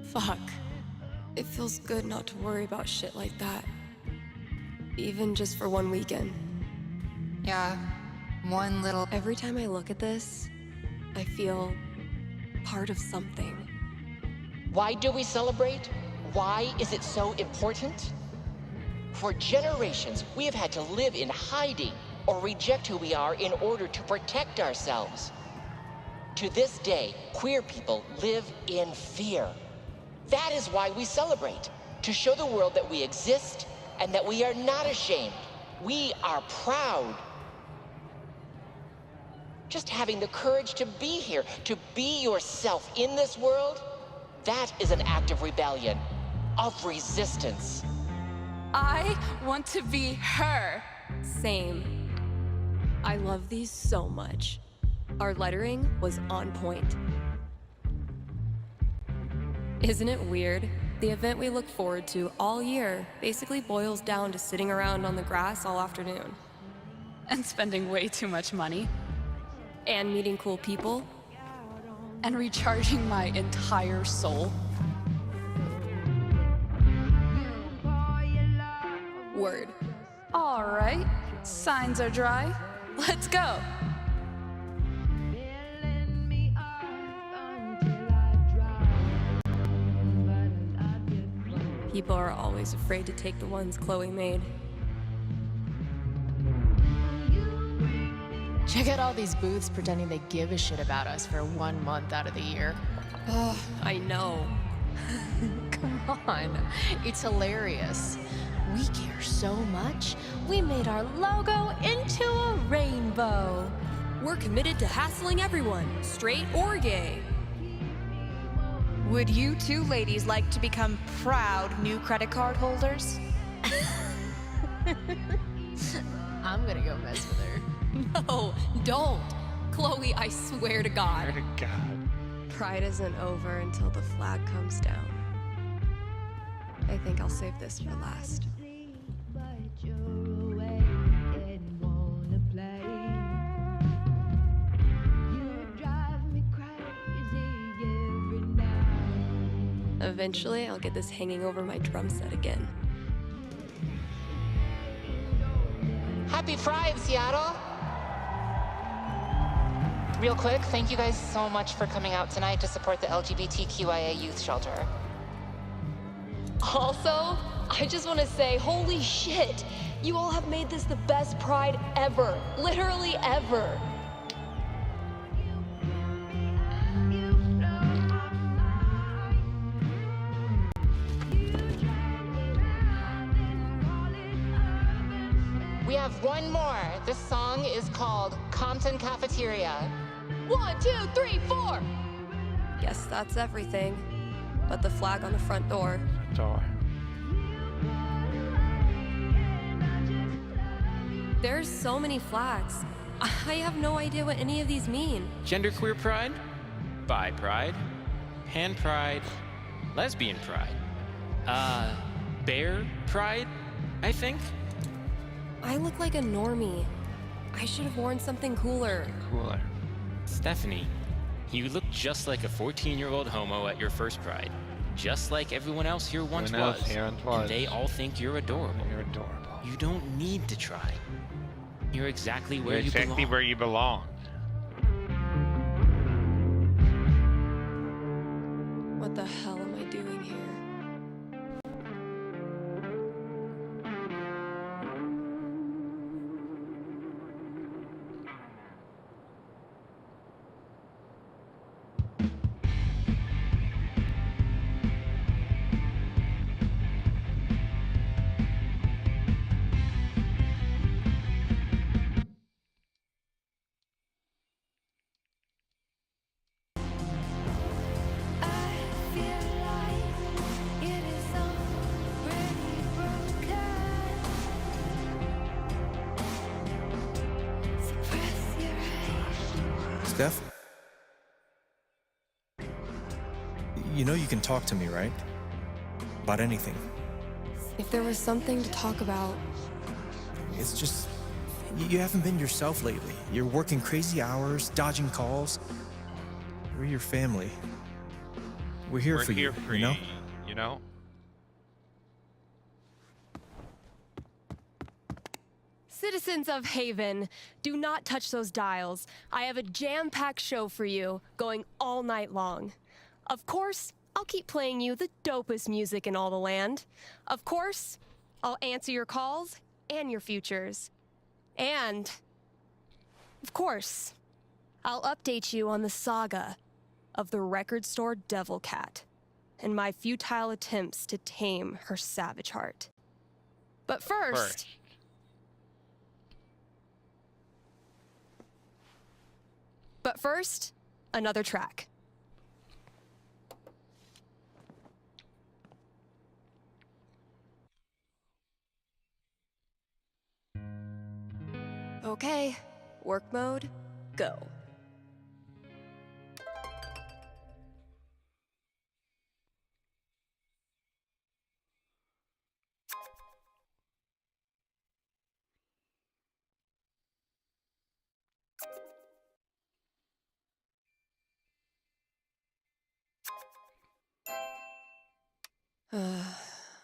S3: Fuck. It feels good not to worry about shit like that. Even just for one weekend.
S11: Yeah, one little.
S3: Every time I look at this, I feel part of something.
S12: Why do we celebrate? Why is it so important? For generations, we have had to live in hiding or reject who we are in order to protect ourselves. To this day, queer people live in fear. That is why we celebrate, to show the world that we exist and that we are not ashamed. We are proud. Just having the courage to be here, to be yourself in this world, that is an act of rebellion, of resistance.
S2: I want to be her.
S3: Same. I love these so much. Our lettering was on point. Isn't it weird? The event we look forward to all year basically boils down to sitting around on the grass all afternoon.
S2: And spending way too much money.
S3: And meeting cool people.
S2: And recharging my entire soul.
S3: Word.
S2: All right, signs are dry. Let's go.
S3: People are always afraid to take the ones Chloe made.
S11: Check out all these booths pretending they give a shit about us for 1 month out of the year.
S3: Oh, I know.
S11: Come on, it's hilarious. We care so much, we made our logo into a rainbow.
S3: We're committed to hassling everyone, straight or gay.
S13: Would you two ladies like to become proud new credit card holders?
S11: I'm gonna go mess with her.
S3: No, don't. Chloe, I swear to God.
S1: Swear to God.
S3: Pride isn't over until the flag comes down. I think I'll save this for last. Eventually, I'll get this hanging over my drum set again.
S12: Happy Pride, Seattle! Real quick, thank you guys so much for coming out tonight to support the LGBTQIA youth shelter.
S3: Also, I just want to say, holy shit! You all have made this the best Pride ever. Literally ever.
S12: We have one more. This song is called Compton Cafeteria.
S3: 1, 2, 3, 4! Guess that's everything. But the flag on the front door.
S1: Door.
S3: There's so many flags. I have no idea what any of these mean.
S14: Genderqueer pride, bi pride, pan pride, lesbian pride, bear pride, I think.
S3: I look like a normie. I should have worn something cooler.
S1: Cooler.
S14: Stephanie, you look just like a 14-year-old homo at your first pride. Just like everyone else here once was. And they all think you're adorable.
S1: You're adorable.
S14: You don't need to try. You're exactly where
S1: You're
S14: you
S1: exactly
S14: belong.
S1: where you belong.
S3: What the hell am I doing here?
S15: Steph? You know you can talk to me, right? About anything.
S3: If there was something to talk about...
S15: It's just, you haven't been yourself lately. You're working crazy hours, dodging calls. We're your family. We're here for you, you know?
S1: You know?
S3: Citizens of Haven, do not touch those dials. I have a jam-packed show for you, going all night long. Of course, I'll keep playing you the dopest music in all the land. Of course, I'll answer your calls and your futures. And, of course, I'll update you on the saga of the record store Devil Cat and my futile attempts to tame her savage heart. But first... But first, another track. Okay, work mode, go.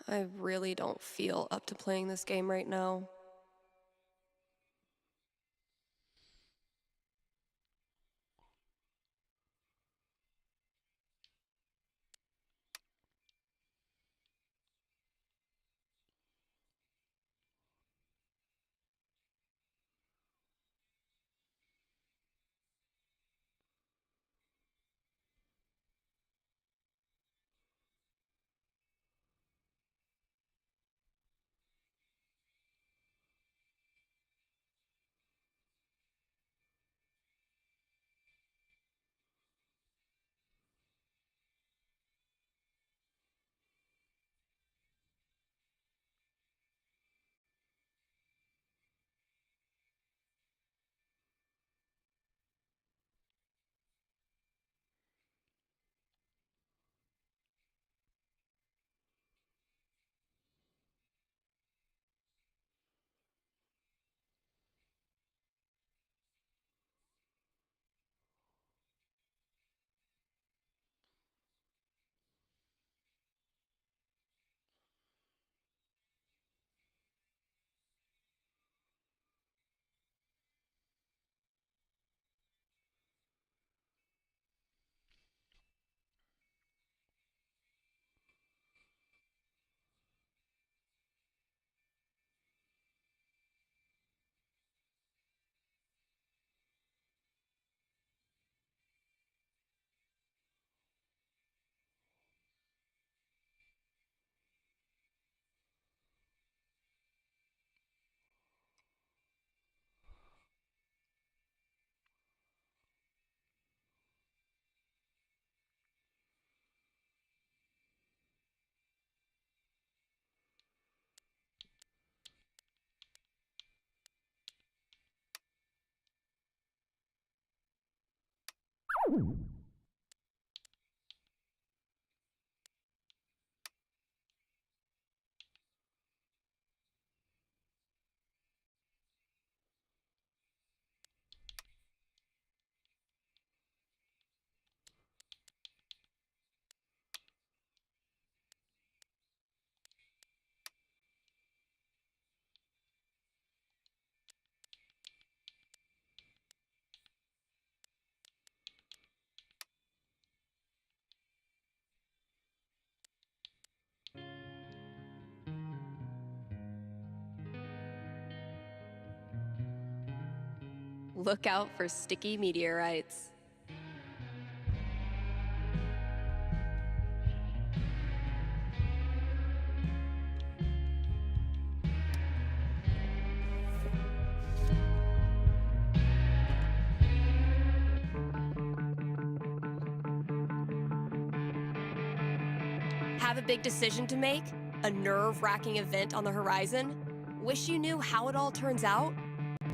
S3: I really don't feel up to playing this game right now. Look out for sticky meteorites. Have a big decision to make? A nerve-wracking event on the horizon? Wish you knew how it all turns out?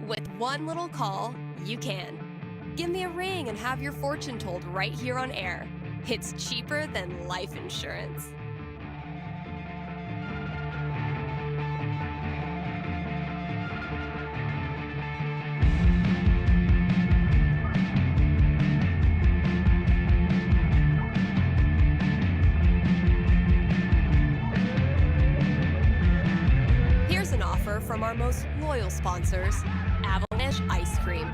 S3: With one little call, you can. Give me a ring and have your fortune told right here on air. It's cheaper than life insurance. offer from our most loyal sponsors, Avalanche Ice Cream.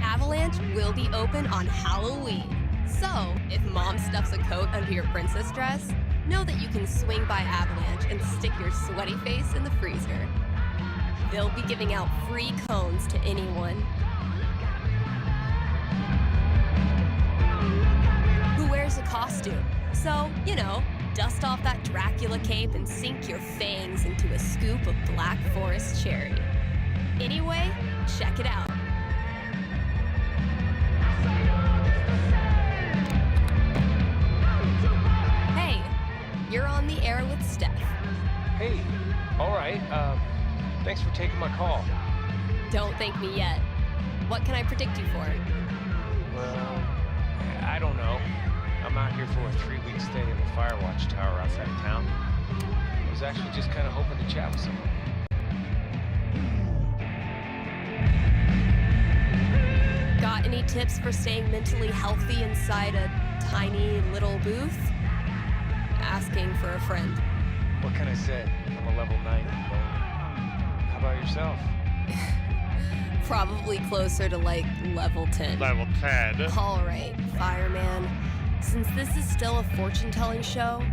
S3: Avalanche will be open on Halloween. So, if mom stuffs a coat under your princess dress, know that you can swing by Avalanche and stick your sweaty face in the freezer. They'll be giving out free cones to anyone who wears a costume. So, you know, dust off that Dracula cape and sink your fangs into a scoop of Black Forest cherry. Anyway, check it out. Hey, you're on the air with Steph.
S16: Hey, all right. Thanks for taking my call.
S3: Don't thank me yet. What can I predict you for?
S16: Well, I don't know. I'm out here for a 3-week stay in the Firewatch Tower outside of town. I was actually just kind of hoping to chat with someone.
S3: Got any tips for staying mentally healthy inside a tiny little booth? Asking for a friend.
S16: What can I say? I'm a level 90 loner. How about yourself?
S3: Probably closer to like level 10.
S1: Level 10.
S3: All right, fireman. Since this is still a fortune-telling show,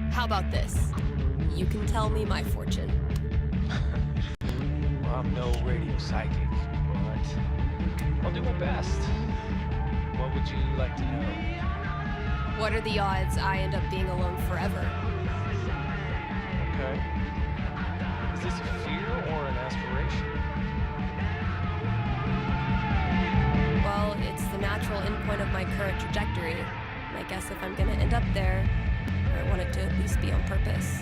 S3: how about this? You can tell me my fortune.
S16: Well, I'm no radio psychic, but I'll do my best. What would you like to know?
S3: What are the odds I end up being alone forever?
S16: Okay. Is this a fear or an aspiration?
S3: Well, it's the natural endpoint of my current trajectory. I guess if I'm gonna end up there, I want it to at least be on purpose.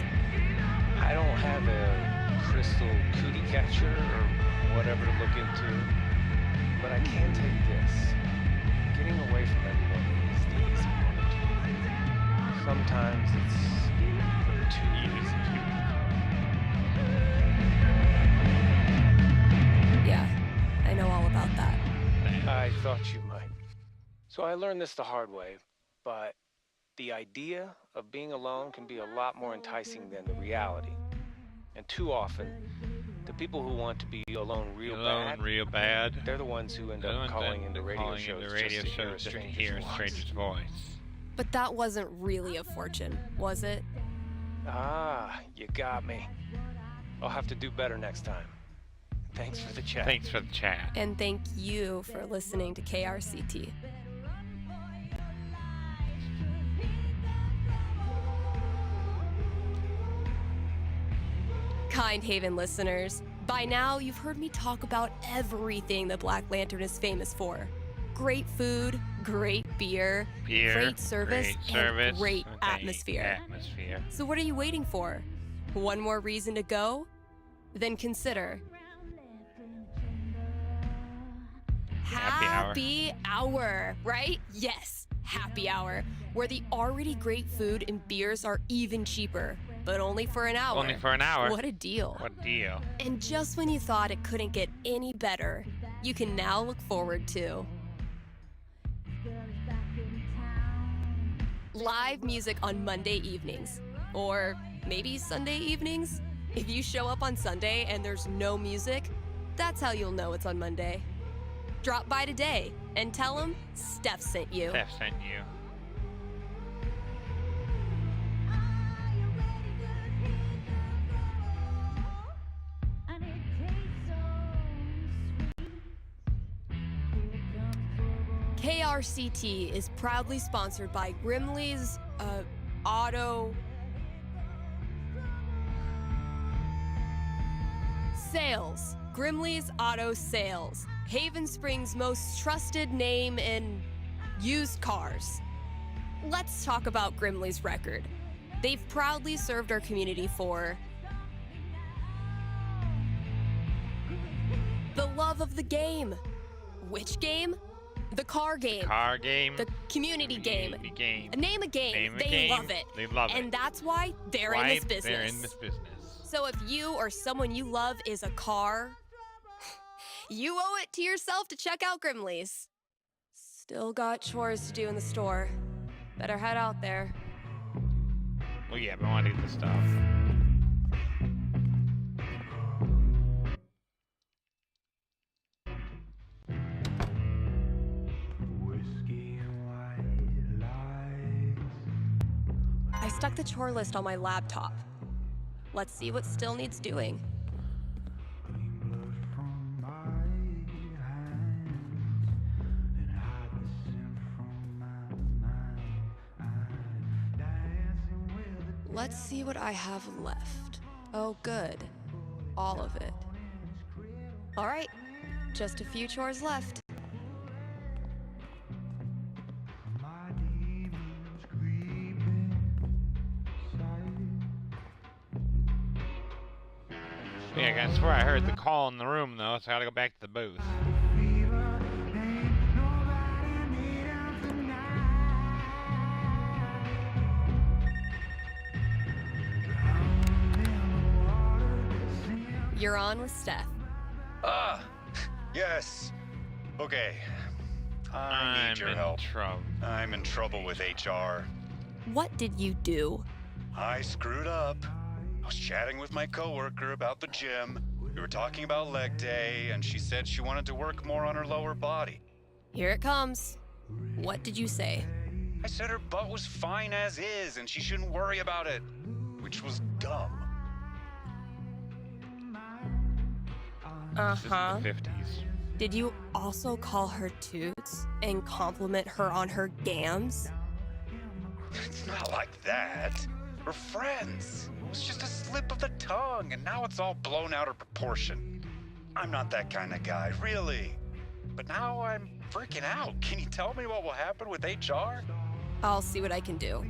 S16: I don't have a crystal cootie catcher or whatever to look into, but I can tell you this. Getting away from everyone is the easy part. Sometimes it's too easy.
S3: Yeah, I know all about that.
S16: I thought you might. So I learned this the hard way, but the idea of being alone can be a lot more enticing than the reality. And too often, the people who want to be alone real bad, they're the ones who end up calling into radio shows just to hear a stranger's voice.
S3: But that wasn't really a fortune, was it?
S16: Ah, you got me. I'll have to do better next time. Thanks for the chat.
S1: Thanks for the chat.
S3: And thank you for listening to KRCT. Kind Haven listeners, by now you've heard me talk about everything the Black Lantern is famous for. Great food, great beer, great service, and great atmosphere. So what are you waiting for? One more reason to go? Then consider Happy Hour, right? Yes, Happy Hour, where the already great food and beers are even cheaper, but only for an hour.
S1: Only for an hour.
S3: What a deal.
S1: What a deal.
S3: And just when you thought it couldn't get any better, you can now look forward to live music on Monday evenings, or maybe Sunday evenings. If you show up on Sunday and there's no music, that's how you'll know it's on Monday. Drop by today and tell them Steph sent you.
S1: Steph sent you.
S3: KRCT is proudly sponsored by Grimley's Auto Sales. Grimley's Auto Sales, Haven Springs' most trusted name in used cars. Let's talk about Grimley's record. They've proudly served our community for the love of the game. Which game? The car game.
S1: The car game.
S3: The community game.
S1: game.
S3: Name a game. They love it.
S1: They love it.
S3: And that's why they're in this business.
S1: They're in this business.
S3: So if you or someone you love is a car, you owe it to yourself to check out Grimley's. Still got chores to do in the store. Better head out there.
S1: Well, yeah, but I want to do the stuff.
S3: I stuck the chore list on my laptop. Let's see what still needs doing. Let's see what I have left. Oh, good. All of it. All right, just a few chores left.
S1: Yeah, I swear I heard the call in the room, though, so I gotta go back to the booth.
S3: You're on with Steph.
S17: Yes. Okay. I need your help. I'm in trouble with HR.
S3: What did you do?
S17: I screwed up. I was chatting with my coworker about the gym. We were talking about leg day, and she said she wanted to work more on her lower body.
S3: Here it comes. What did you say?
S17: I said her butt was fine as is, and she shouldn't worry about it, which was dumb.
S3: Uh-huh.
S1: This is the 50s.
S3: Did you also call her toots and compliment her on her gams?
S17: It's not like that. We're friends. It was just a slip of the tongue, and now it's all blown out of proportion. I'm not that kind of guy, really. But now I'm freaking out. Can you tell me what will happen with HR?
S3: I'll see what I can do.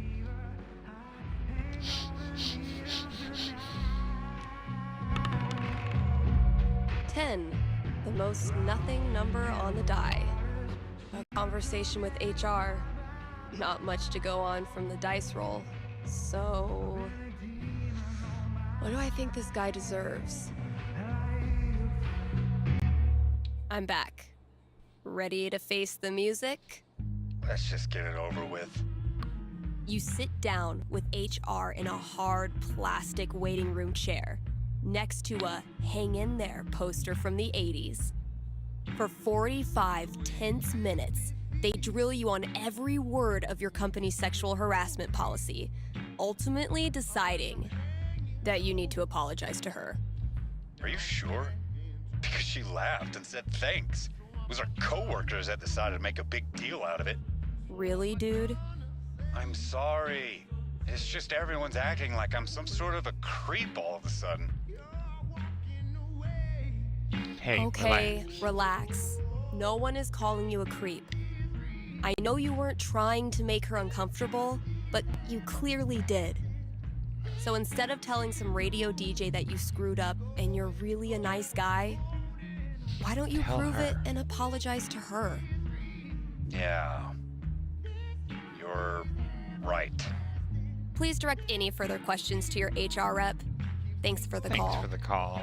S3: $10, the most nothing number on the die. A conversation with HR. Not much to go on from the dice roll. So, what do I think this guy deserves? I'm back. Ready to face the music?
S17: Let's just get it over with.
S3: You sit down with HR in a hard plastic waiting room chair next to a Hang In There poster from the 80s. For 45 tense minutes, they drill you on every word of your company's sexual harassment policy, ultimately deciding that you need to apologize to her.
S17: Are you sure? Because she laughed and said thanks. It was our coworkers that decided to make a big deal out of it.
S3: Really, dude?
S17: I'm sorry. It's just everyone's acting like I'm some sort of a creep all of a sudden.
S1: Hey,
S3: okay, relax. No one is calling you a creep. I know you weren't trying to make her uncomfortable, but you clearly did. So instead of telling some radio DJ that you screwed up and you're really a nice guy, why don't you prove it and apologize to her?
S17: Yeah. You're right.
S3: Please direct any further questions to your HR rep. Thanks for the call.
S1: Thanks for the call.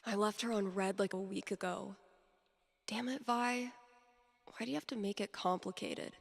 S3: I left her on red like a week ago. Damn it, Vi. Why do you have to make it complicated?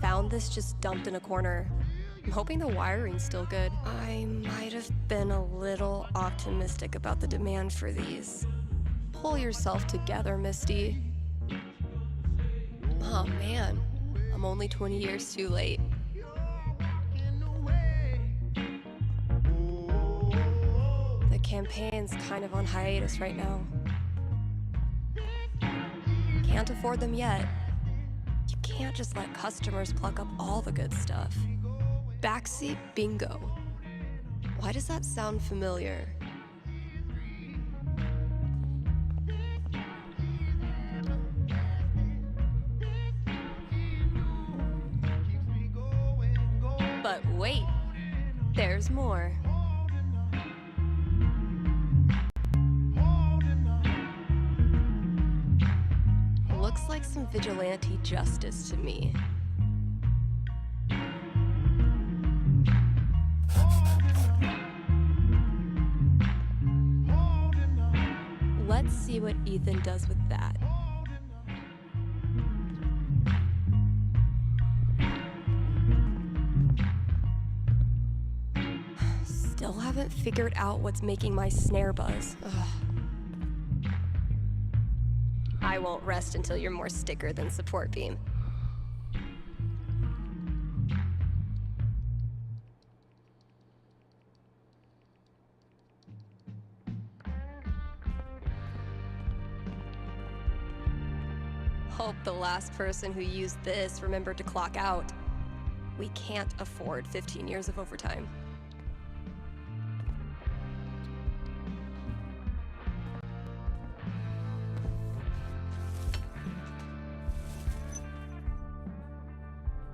S3: Found this just dumped in a corner. I'm hoping the wiring's still good. I might have been a little optimistic about the demand for these. Pull yourself together, Misty. Oh man, I'm only 20 years too late. The campaign's kind of on hiatus right now. Can't afford them yet. You can't just let customers pluck up all the good stuff. Backseat bingo. Why does that sound familiar? But wait, there's more. Looks like some vigilante justice to me. Let's see what Ethan does with that. Still haven't figured out what's making my snare buzz. Ugh. I won't rest until you're more sticker than support beam. Hope the last person who used this remembered to clock out. We can't afford 15 years of overtime.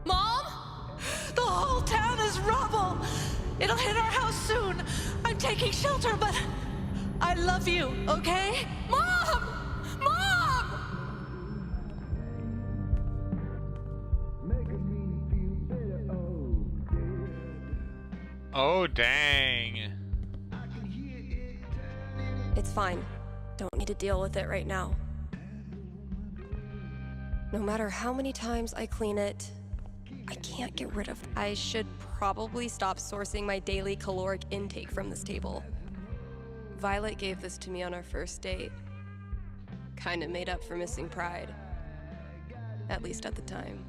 S13: Mom? The whole town is rubble. It'll hit our house soon. I'm taking shelter, but I love you, okay? Mom! Mom!
S1: Oh, dang.
S3: It's fine. Don't need to deal with it right now. No matter how many times I clean it, I can't get rid of it. I should probably stop sourcing my daily caloric intake from this table. Violet gave this to me on our first date. Kinda made up for missing Pride. At least at the time.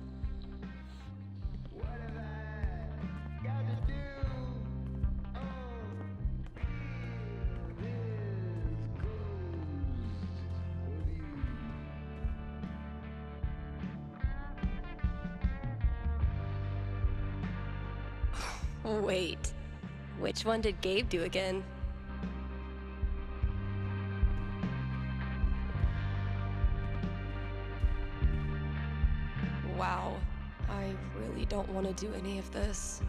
S3: Wait, which one did Gabe do again? really don't want to do any of this.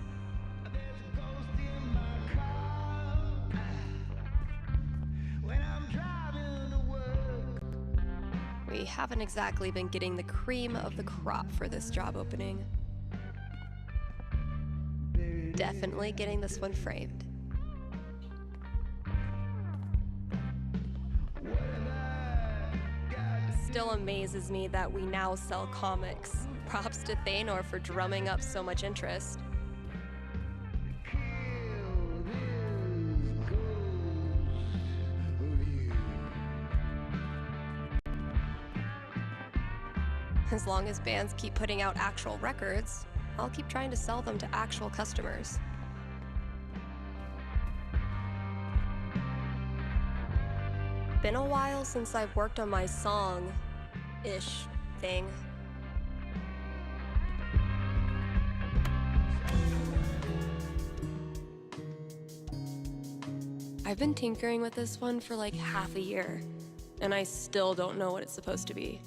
S3: We haven't exactly been getting the cream of the crop for this job opening. Definitely getting this one framed. Still amazes me that we now sell comics. Props to Thanor for drumming up so much interest. As long as bands keep putting out actual records, I'll keep trying to sell them to actual customers. Been a while since I've worked on my song-ish thing. I've been tinkering with this one for like half a year, and I still don't know what it's supposed to be.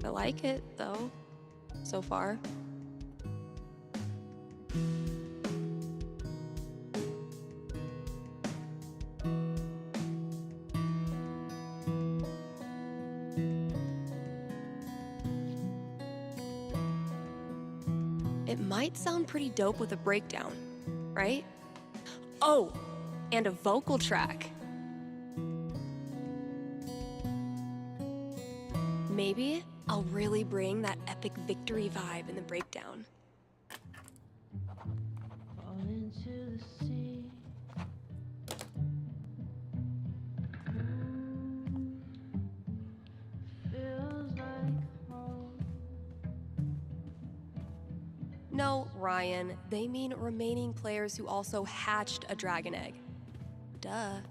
S3: I like it, though, so far. It might sound pretty dope with a breakdown, right? Oh, and a vocal track. Maybe I'll really bring that epic victory vibe in the breakdown.
S9: Fall into the sea. Feels like home.
S3: No, Ryan, they mean remaining players who also hatched a dragon egg. Duh.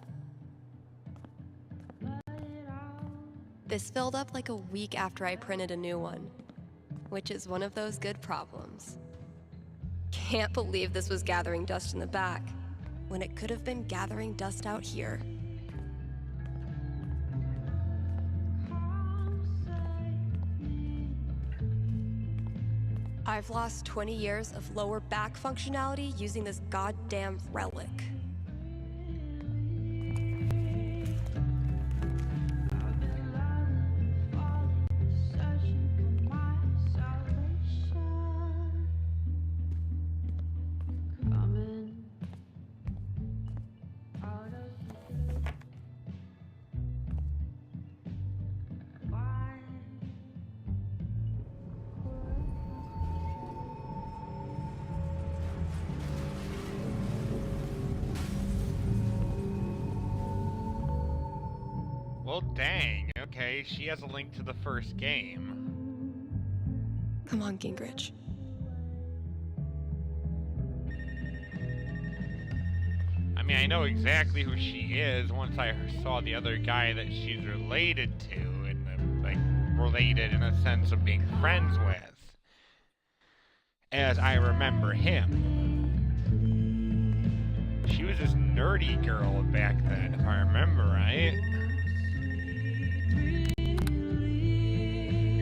S3: This filled up like a week after I printed a new one, which is one of those good problems. Can't believe this was gathering dust in the back, when it could have been gathering dust out here. I've lost 20 years of lower back functionality using this goddamn relic.
S1: Well, dang. Okay, she has a link to the first game.
S3: Come on, Gingrich.
S1: I mean, I know exactly who she is once I saw the other guy that she's related to, and like related in a sense of being friends with, as I remember him. She was this nerdy girl back then, if I remember right.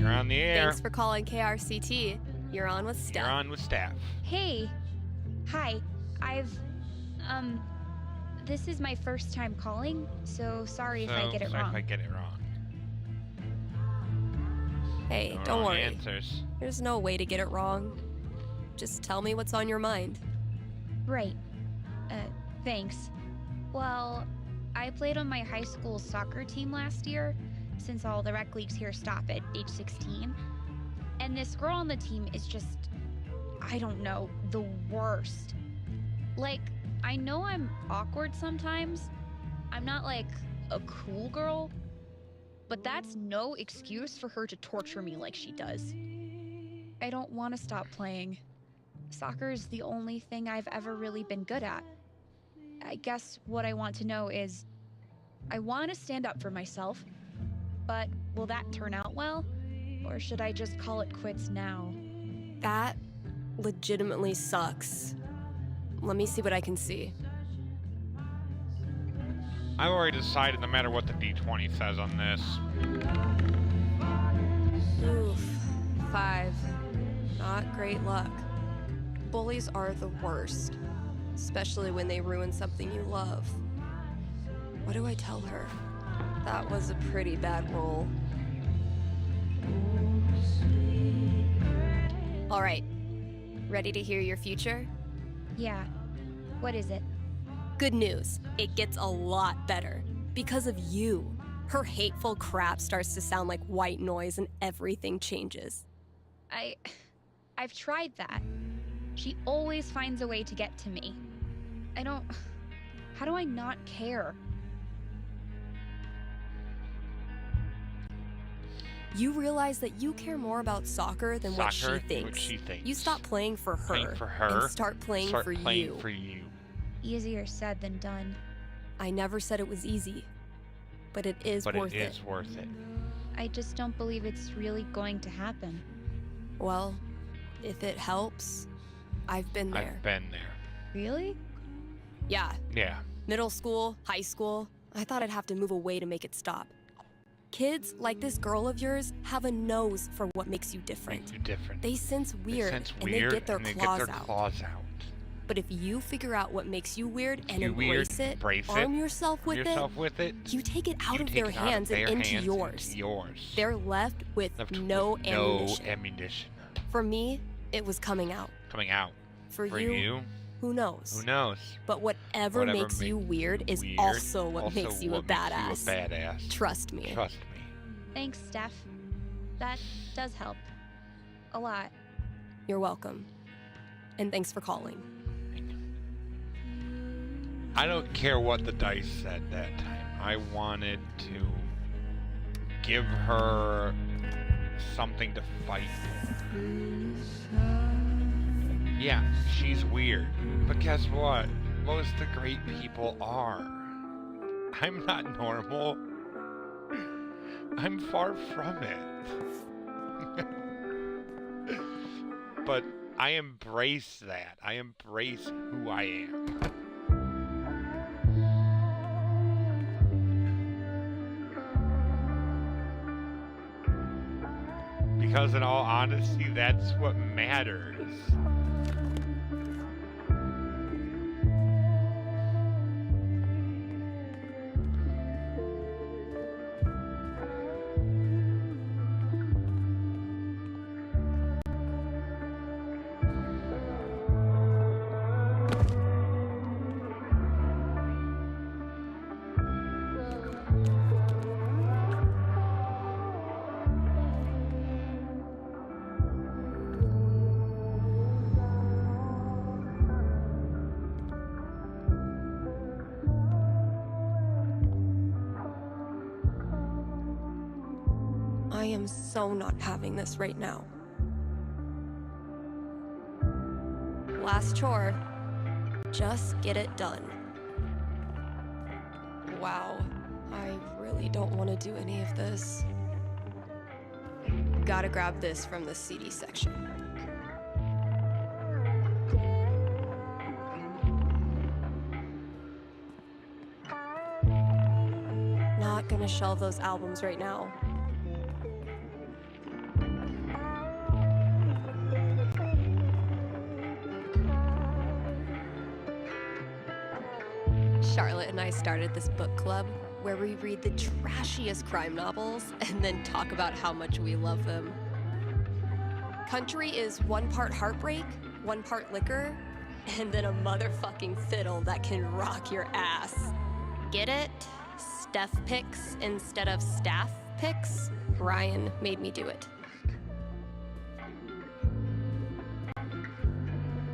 S1: You're on the air.
S3: Thanks for calling KRCT. You're on with Steph.
S1: You're on with Steph.
S18: Hey. Hi. This is my first time calling, so sorry if I get it wrong.
S3: Hey,
S1: No
S3: don't
S1: wrong
S3: worry.
S1: answers.
S3: There's no way to get it wrong. Just tell me what's on your mind.
S18: Right. Thanks. Well, I played on my high school soccer team last year, since all the rec leagues here stop at age 16. And this girl on the team is just, I don't know, the worst. Like, I know I'm awkward sometimes. I'm not like a cool girl, but that's no excuse for her to torture me like she does. I don't want to stop playing. Soccer's the only thing I've ever really been good at. I guess what I want to know is, I want to stand up for myself, but will that turn out well? Or should I just call it quits now?
S3: That legitimately sucks. Let me see what I can see.
S1: I've already decided no matter what the D20 says on this.
S3: Oof. 5. Not great luck. Bullies are the worst, especially when they ruin something you love. What do I tell her? That was a pretty bad roll. All right. Ready to hear your future?
S18: Yeah. What is it?
S3: Good news. It gets a lot better. Because of you. Her hateful crap starts to sound like white noise and everything changes.
S18: I've tried that. She always finds a way to get to me. How do I not care?
S3: You realize that you care more about soccer than what she thinks. You stop playing for her, and start playing for you.
S18: Easier said than done.
S3: I never said it was easy, but it is worth it.
S1: But it is worth it.
S18: I just don't believe it's really going to happen.
S3: Well, if it helps, I've been there.
S1: I've been there.
S18: Really?
S3: Yeah.
S1: Yeah.
S3: Middle school, high school, I thought I'd have to move away to make it stop. Kids like this girl of yours have a nose for what makes you different. They sense weird, and they get their claws out. But if you figure out what makes you weird and embrace it, arm yourself with it, you take it out of their hands and into yours. They're left with no ammunition. For me, it was coming out. For you, who knows? But whatever makes you weird is also what makes you a badass. Trust me.
S18: Thanks, Steph. That does help. A lot.
S3: You're welcome. And thanks for calling.
S1: I don't care what the dice said that time. I wanted to give her something to fight for. Yeah, she's weird. But guess what? Most of the great people are. I'm not normal. I'm far from it. But I embrace that. I embrace who I am. Because in all honesty, that's what matters.
S3: I am so not having this right now. Last chore. Just get it done. Wow, I really don't want to do any of this. Gotta grab this from the CD section. Not gonna shelve those albums right now. Charlotte and I started this book club where we read the trashiest crime novels and then talk about how much we love them. Country is 1 part heartbreak, 1 part liquor, and then a motherfucking fiddle that can rock your ass. Get it? Steph picks instead of staff picks? Ryan made me do it.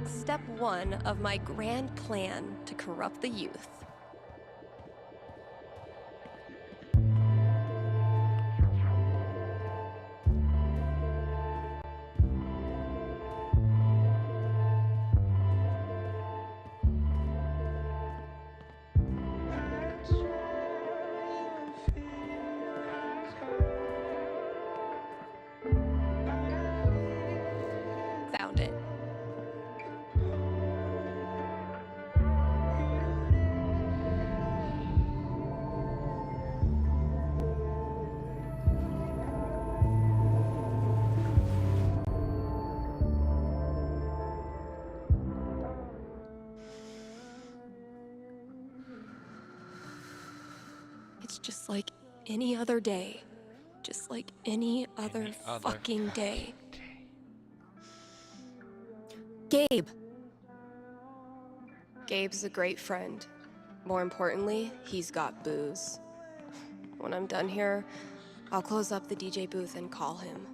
S3: Step 1 of my grand plan to corrupt the youth. Found it. It's just like any other day. Just like any other fucking day. Gabe! Gabe's a great friend. More importantly, he's got booze. When I'm done here, I'll close up the DJ booth and call him.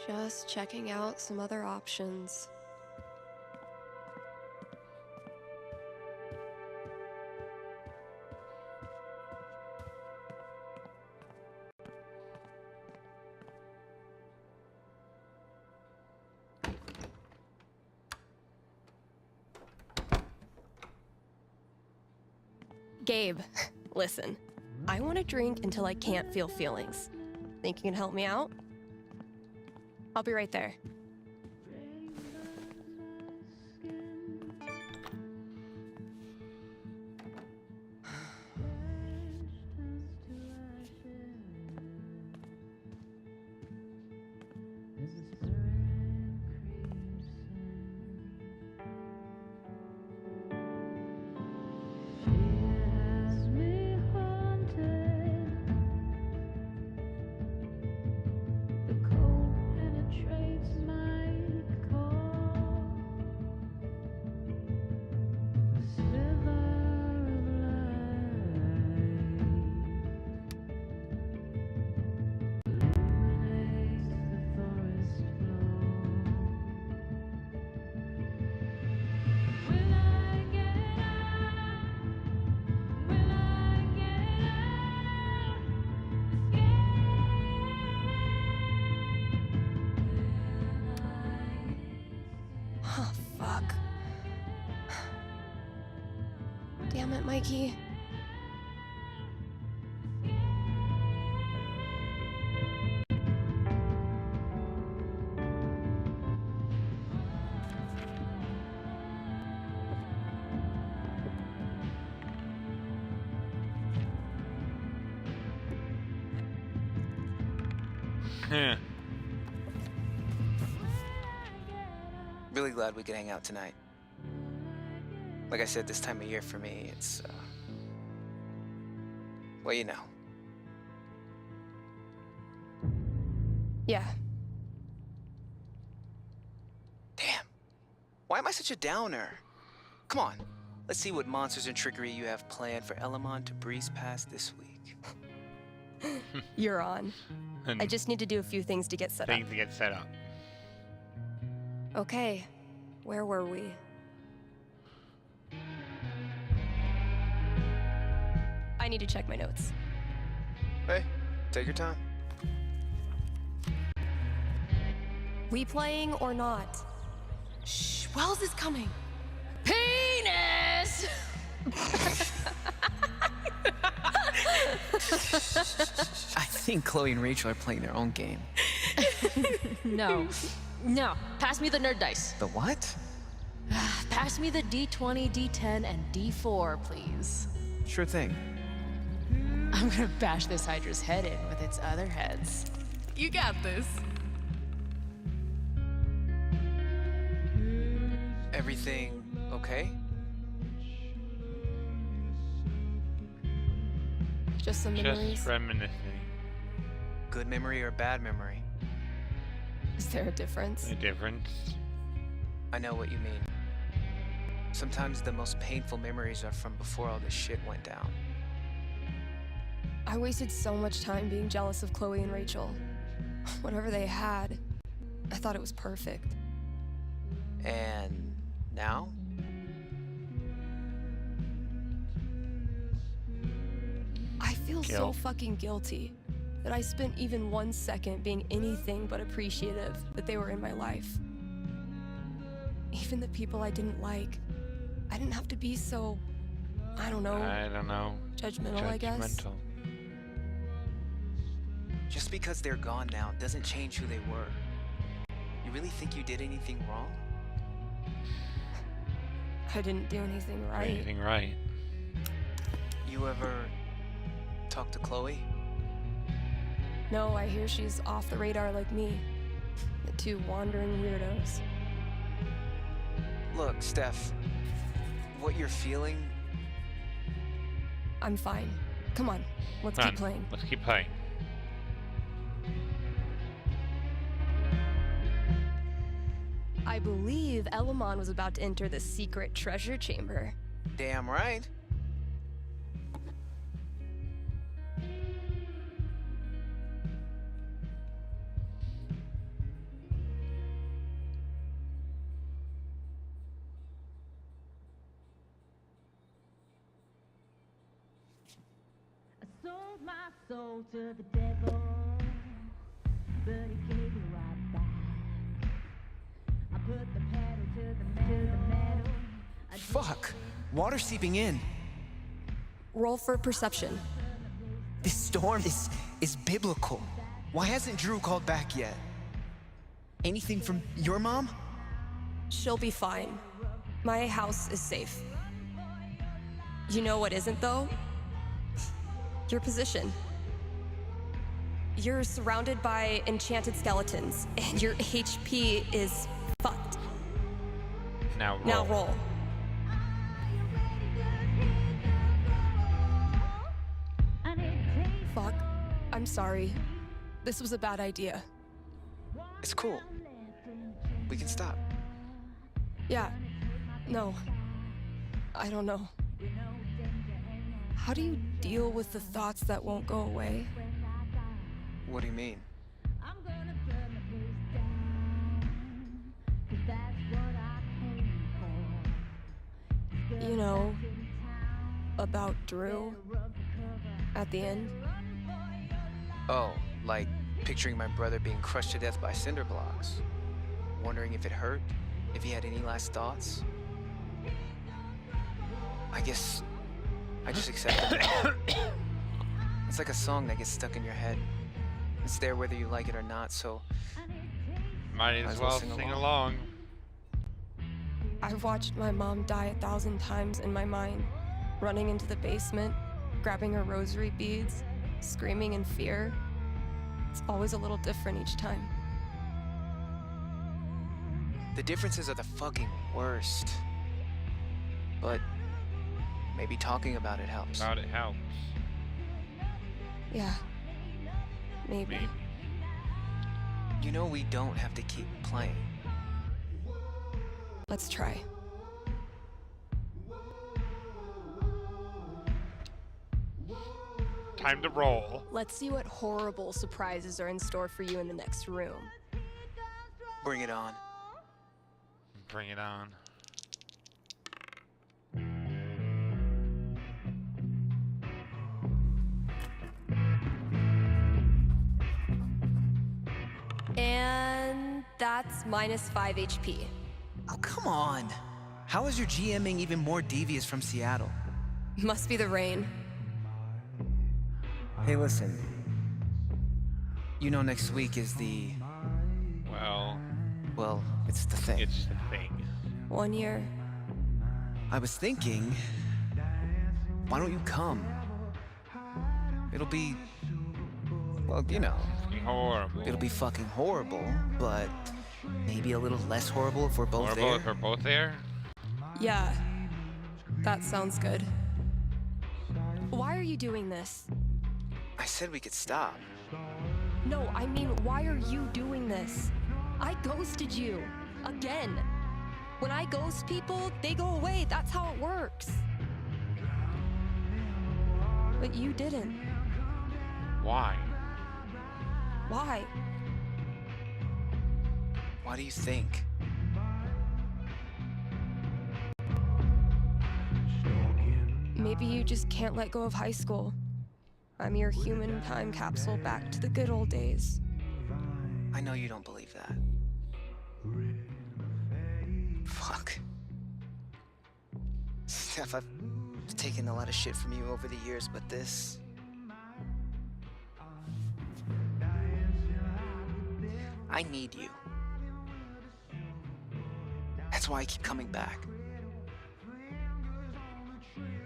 S3: Just checking out some other options. Gabe, listen. I want to drink until I can't feel feelings. Think you can help me out? I'll be right there. Oh, fuck. Damn it, Mikey.
S8: Really glad we could hang out tonight. Like I said, this time of year for me, it's, well, you know.
S3: Yeah.
S8: Damn. Why am I such a downer? Come on. Let's see what monsters and trickery you have planned for Elamon to breeze past this week.
S3: You're on. I just need to do a few things to get set up. Okay, where were we? I need to check my notes.
S8: Hey, take your time.
S3: We playing or not?
S11: Shh, Wells is coming. Penis!
S8: I think Chloe and Rachel are playing their own game.
S11: No. No. Pass me the nerd dice.
S8: The what?
S11: Pass me the D20, D10, and D4, please.
S8: Sure thing.
S11: I'm gonna bash this Hydra's head in with its other heads. You got this.
S8: Everything okay?
S3: Just some memories.
S1: Just reminiscing.
S8: Good memory or bad memory?
S3: Is there a difference?
S1: A difference?
S8: I know what you mean. Sometimes the most painful memories are from before all this shit went down.
S3: I wasted so much time being jealous of Chloe and Rachel. Whatever they had, I thought it was perfect.
S8: And now?
S3: I feel so fucking guilty that I spent even 1 second being anything but appreciative that they were in my life. Even the people I didn't like, I didn't have to be so, I don't know. Judgmental, I guess.
S8: Just because they're gone now doesn't change who they were. You really think you did anything wrong?
S3: I didn't do anything right.
S1: Anything right.
S8: You ever talk to Chloe?
S3: No, I hear she's off the radar like me. The two wandering weirdos.
S8: Look, Steph, what you're feeling...
S3: I'm fine. Come on, let's
S1: Come
S3: keep
S1: on,
S3: playing.
S1: Let's keep playing.
S3: I believe Elamon was about to enter the secret treasure chamber.
S8: Damn right.
S9: Sold my soul to the devil, but he gave it right back. I put the pedal to the metal.
S8: Fuck! Water seeping in.
S3: Roll for perception.
S8: This storm is biblical. Why hasn't Drew called back yet? Anything from your mom?
S3: She'll be fine. My house is safe. You know what isn't, though? Your position. You're surrounded by enchanted skeletons, and your HP is fucked.
S1: Now roll.
S3: Now roll. Fuck. I'm sorry. This was a bad idea.
S8: It's cool. We can stop.
S3: Yeah. No. I don't know. How do you deal with the thoughts that won't go away?
S8: What do you mean?
S3: You know, about Drew at the end.
S8: Oh, like picturing my brother being crushed to death by cinder blocks. Wondering if it hurt, if he had any last thoughts. I guess I just accepted it. It's like a song that gets stuck in your head. It's there whether you like it or not, so
S1: might as well sing along.
S3: I've watched my mom die 1,000 times in my mind, running into the basement, grabbing her rosary beads, screaming in fear. It's always a little different each time.
S8: The differences are the fucking worst. But maybe talking about it helps.
S1: About it helps.
S3: Yeah. Maybe.
S8: You know we don't have to keep playing.
S3: Let's try.
S1: Time to roll.
S3: Let's see what horrible surprises are in store for you in the next room.
S8: Bring it on.
S1: Bring it on.
S3: And that's minus 5 HP.
S8: Oh, come on. How is your GMing even more devious from Seattle?
S3: Must be the rain.
S8: Hey, listen. You know next week is the... Well, it's the thing.
S1: It's the thing.
S3: 1 year.
S8: I was thinking, why don't you come? It'll be... Well, you know.
S1: Horrible.
S8: It'll be fucking horrible, but maybe a little less horrible if we're both there.
S1: If we're both there?
S3: Yeah. That sounds good. Why are you doing this?
S8: I said we could stop.
S3: No, I mean, why are you doing this? I ghosted you. Again. When I ghost people, they go away. That's how it works. But you didn't.
S1: Why?
S3: Why?
S8: Why do you think?
S3: Maybe you just can't let go of high school. I'm your human time capsule back to the good old days.
S8: I know you don't believe that. Fuck. Steph, I've taken a lot of shit from you over the years, but this... I need you. That's why I keep coming back.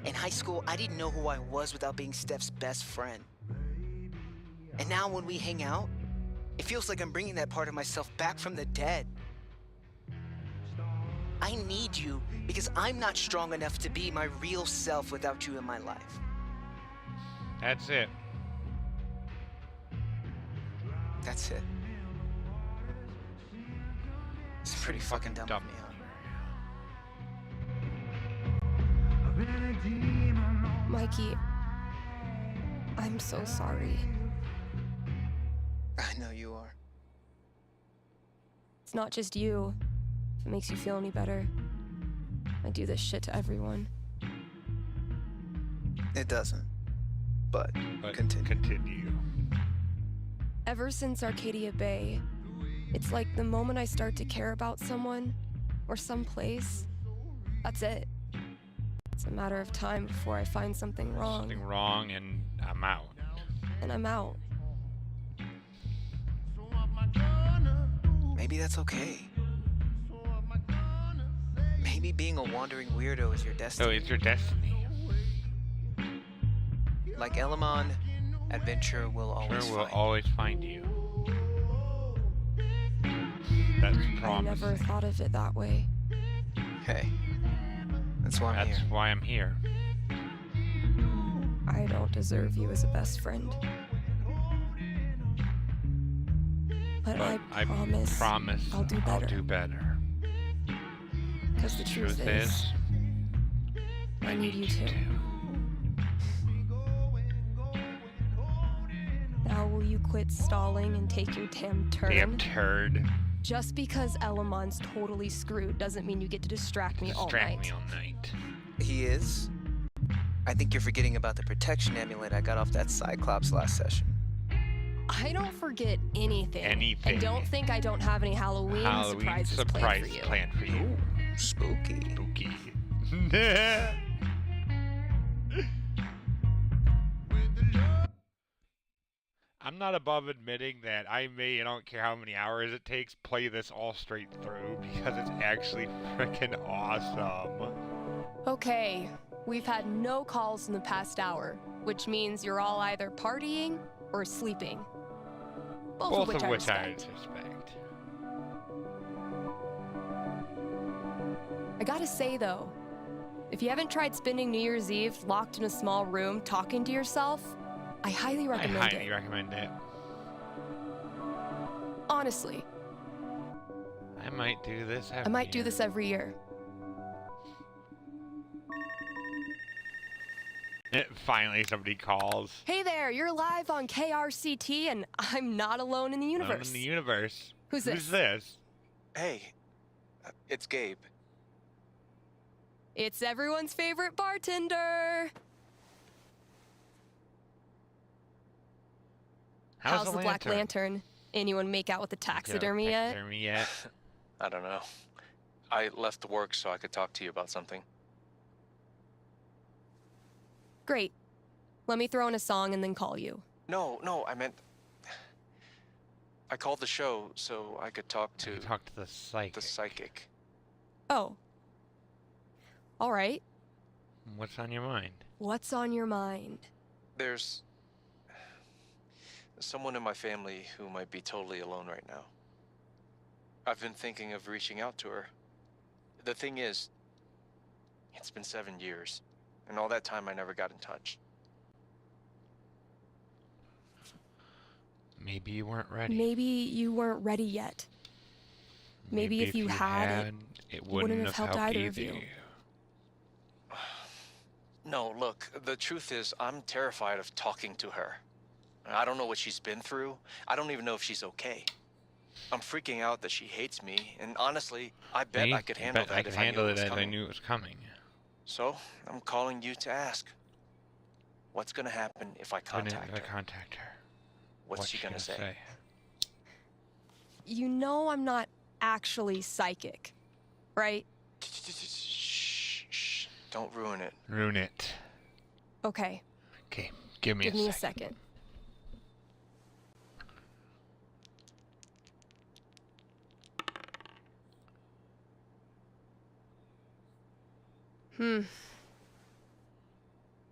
S8: In high school, I didn't know who I was without being Steph's best friend. And now when we hang out, it feels like I'm bringing that part of myself back from the dead. I need you because I'm not strong enough to be my real self without you in my life.
S1: That's it.
S8: That's it. It's pretty fucking dumb of me, huh?
S3: Mikey, I'm so sorry.
S8: I know you are.
S3: It's not just you. If it makes you feel any better. I do this shit to everyone.
S8: It doesn't. But continue.
S3: Ever since Arcadia Bay, it's like the moment I start to care about someone or someplace, that's it. It's a matter of time before I find something wrong.
S1: Something wrong, and I'm out.
S3: And I'm out.
S8: Maybe that's okay. Maybe being a wandering weirdo is your destiny.
S1: Oh, it's your destiny.
S8: Like Elamon, adventure will always
S1: Sure, will always find you. That's a promise.
S3: I never thought of it that way.
S8: Hey, that's why I'm here.
S1: That's why I'm here.
S3: I don't deserve you as a best friend. But I promise I'll do better. Because the truth is, I need you too. Now will you quit stalling and take your damn turn?
S1: Damn turd.
S3: Just because Elamon's totally screwed doesn't mean you get to distract me all night.
S8: He is? I think you're forgetting about the protection amulet I got off that Cyclops last session.
S3: I don't forget anything. And don't think I don't have any Halloween surprises planned for you.
S8: Ooh, spooky.
S1: Spooky. I'm not above admitting that I don't care how many hours it takes, play this all straight through because it's actually freaking awesome.
S3: Okay, we've had no calls in the past hour, which means you're all either partying or sleeping. Both of which I
S1: suspect.
S3: I gotta say though, if you haven't tried spending New Year's Eve locked in a small room talking to yourself, I highly recommend it.
S1: I highly recommend it.
S3: Honestly.
S1: I might do this
S3: every year.
S1: Finally, somebody calls.
S3: Hey there, you're live on KRCT, and I'm not alone in the universe.
S1: Not in the universe.
S3: Who's this?
S1: Who's this?
S19: Hey, it's Gabe.
S3: It's everyone's favorite bartender. How's the Black Lantern? Anyone make out with the taxidermy yet?
S19: I don't know. I left work so I could talk to you about something.
S3: Great. Let me throw in a song and then call you.
S19: No, I meant... I called the show so I could talk to...
S1: the psychic.
S3: Oh. All right.
S1: What's on your mind?
S3: What's on your mind?
S19: There's... someone in my family who might be totally alone right now. I've been thinking of reaching out to her. The thing is, it's been 7 years, and all that time I never got in touch.
S1: Maybe you weren't ready.
S3: Maybe you weren't ready yet. Maybe if you had, it wouldn't have helped either of you.
S19: No, look, the truth is, I'm terrified of talking to her. I don't know what she's been through. I don't even know if she's okay. I'm freaking out that she hates me, and honestly, I bet I could handle that if I knew it was coming. So, I'm calling you to ask. What's gonna happen if I contact her? What's she gonna say?
S3: You know I'm not actually psychic, right?
S19: Shh. Don't ruin it.
S1: Ruin it.
S3: Okay.
S1: Okay, give me
S3: a second.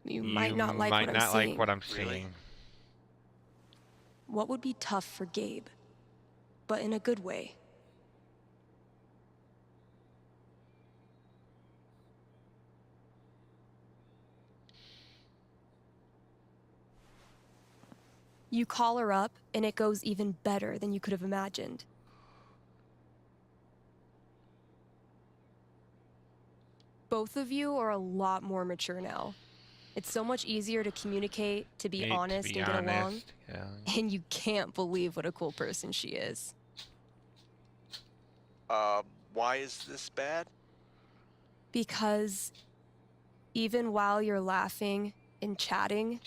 S3: You might not like
S1: what I'm seeing.
S3: What would be tough for Gabe, but in a good way? You call her up, and it goes even better than you could have imagined. Both of you are a lot more mature now. It's so much easier to communicate, to be honest, and get along.
S1: Yeah.
S3: And you can't believe what a cool person she is.
S19: Why is this bad?
S3: Because even while you're laughing and chatting,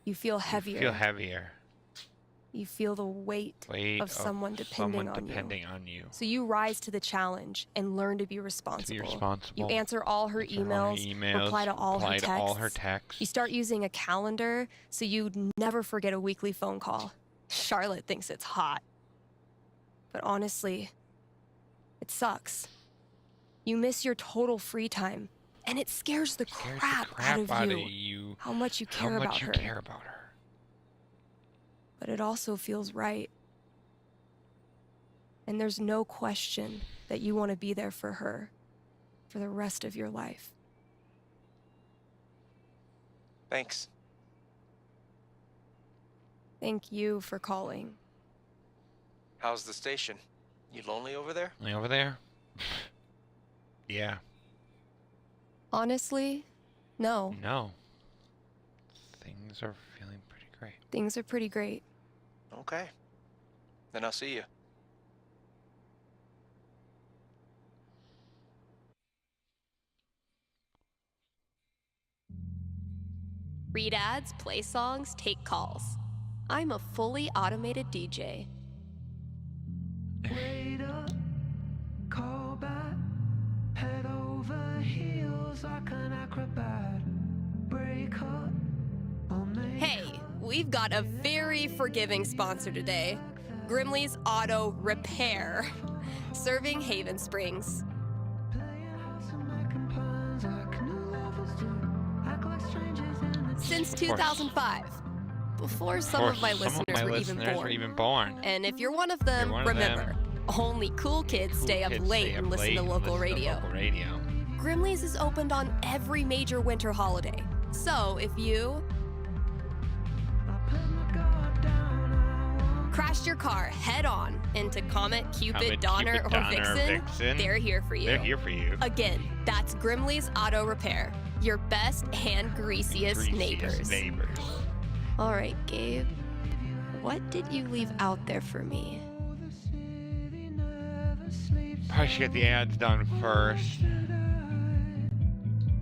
S3: you feel heavier.
S1: You feel heavier.
S3: You feel the weight of someone depending on you. So you rise to the challenge and learn to be responsible. You answer all her emails, reply to all her texts. You start using a calendar so you never forget a weekly phone call. Charlotte thinks it's hot. But honestly, it sucks. You miss your total free time, and it scares the crap out of you how much you care about her. But it also feels right. And there's no question that you want to be there for her for the rest of your life.
S19: Thanks.
S3: Thank you for calling.
S19: How's the station? You lonely over there?
S1: Over there? Yeah.
S3: Honestly, no.
S1: No. Things are feeling pretty great.
S3: Things are pretty great.
S19: Okay. Then I'll see you.
S3: Read ads, play songs, take calls. I'm a fully automated DJ.
S4: Wait up, call back, head over heels like an acrobat. Break up, or make
S3: Hey, we've got a very forgiving sponsor today. Grimley's Auto Repair, serving Haven Springs. Since 2005, before some of my listeners were even born. And if you're one of them, remember, only cool kids stay up late and listen to local radio. Grimley's is opened on every major winter holiday. So if you crashed your car head-on into Comet, Cupid, Donner, or Vixen, they're here for you.
S1: They're here for you.
S3: Again, that's Grimley's Auto Repair, your best and greasiest neighbors. All right, Gabe, what did you leave out there for me?
S1: Probably should get the ads done first.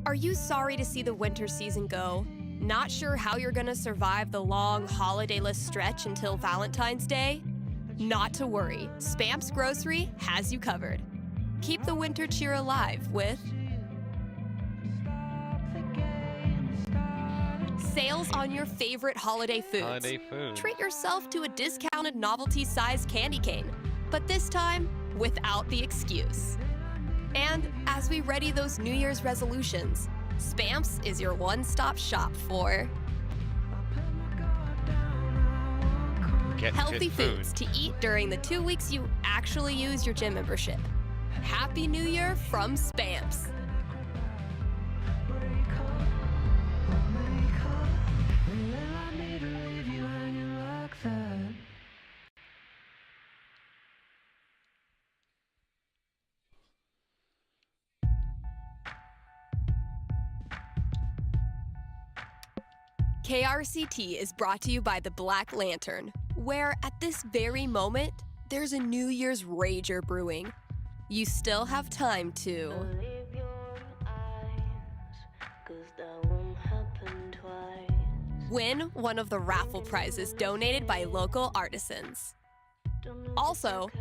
S3: Are you sorry to see the winter season go? Not sure how you're gonna survive the long holidayless stretch until Valentine's Day? Not to worry, Spamps Grocery has you covered. Keep the winter cheer alive with sales on your favorite holiday foods. Treat yourself to a discounted novelty-sized candy cane, but this time without the excuse. And as we ready those New Year's resolutions, Spamps is your one-stop shop for healthy foods to eat during the 2 weeks you actually use your gym membership. Happy New Year from Spamps. KRCT is brought to you by the Black Lantern, where at this very moment, there's a New Year's rager brewing. You still have time to win one of the raffle prizes donated by local artisans. Also,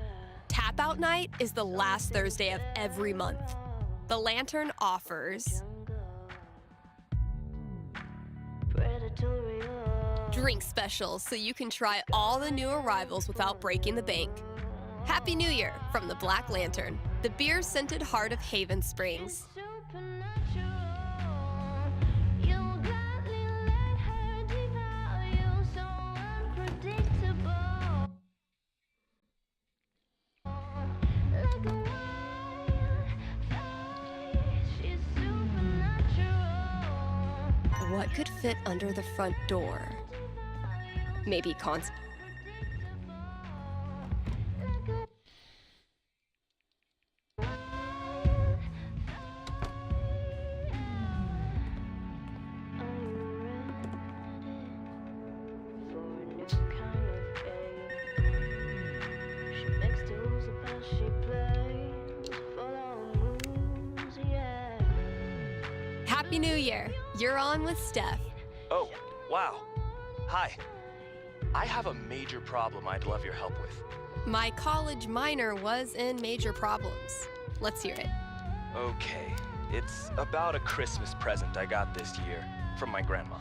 S3: Tap Out Night is the last Thursday of every month. The Lantern offers drink specials so you can try all the new arrivals without breaking the bank. Happy New Year from the Black Lantern, the beer-scented heart of Haven Springs. What could fit under the front door? Maybe cons. Happy New Year. You're on with Steph.
S19: Oh, wow. Hi. I have a major problem I'd love your help with.
S3: My college minor was in major problems. Let's hear it.
S19: Okay, it's about a Christmas present I got this year from my grandma.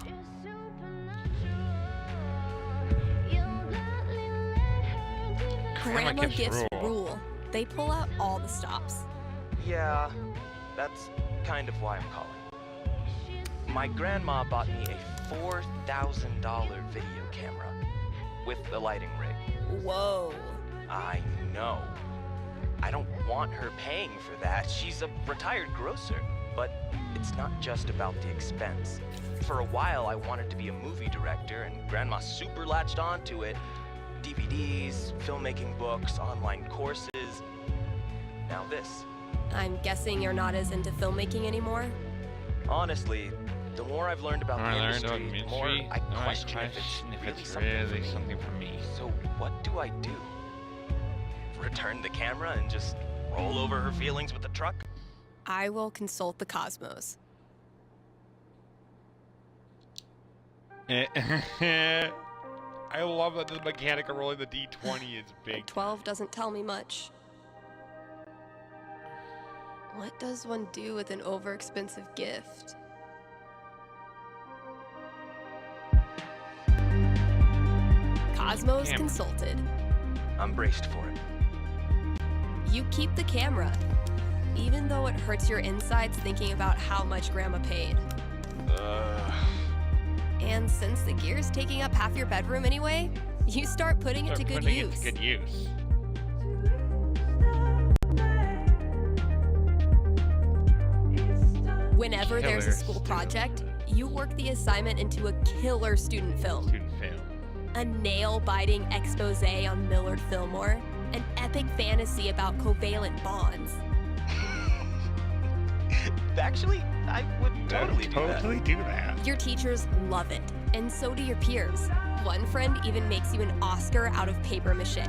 S3: Grandma gifts rule. They pull out all the stops.
S19: Yeah, that's kind of why I'm calling. My grandma bought me a $4,000 video camera with the lighting rig.
S3: Whoa.
S19: I know. I don't want her paying for that. She's a retired grocer. But it's not just about the expense. For a while, I wanted to be a movie director, and Grandma super latched onto it. DVDs, filmmaking books, online courses. Now this.
S3: I'm guessing you're not as into filmmaking anymore?
S19: Honestly, the more I've learned about the industry, the more I question if it's really something for me. So what do I do? Return the camera and just roll over her feelings with the truck?
S3: I will consult the cosmos.
S1: I love that the mechanic of rolling the D20 is big.
S3: 12 doesn't tell me much. What does one do with an overexpensive gift? Cosmos consulted.
S19: I'm braced for it.
S3: You keep the camera, even though it hurts your insides thinking about how much Grandma paid. And since the gear's taking up half your bedroom anyway, you start putting it to good use. Whenever there's a school project, you work the assignment into a killer student film. A nail-biting expose on Millard Fillmore, an epic fantasy about covalent bonds.
S19: Actually, I would totally do that.
S3: Your teachers love it, and so do your peers. One friend even makes you an Oscar out of paper mache.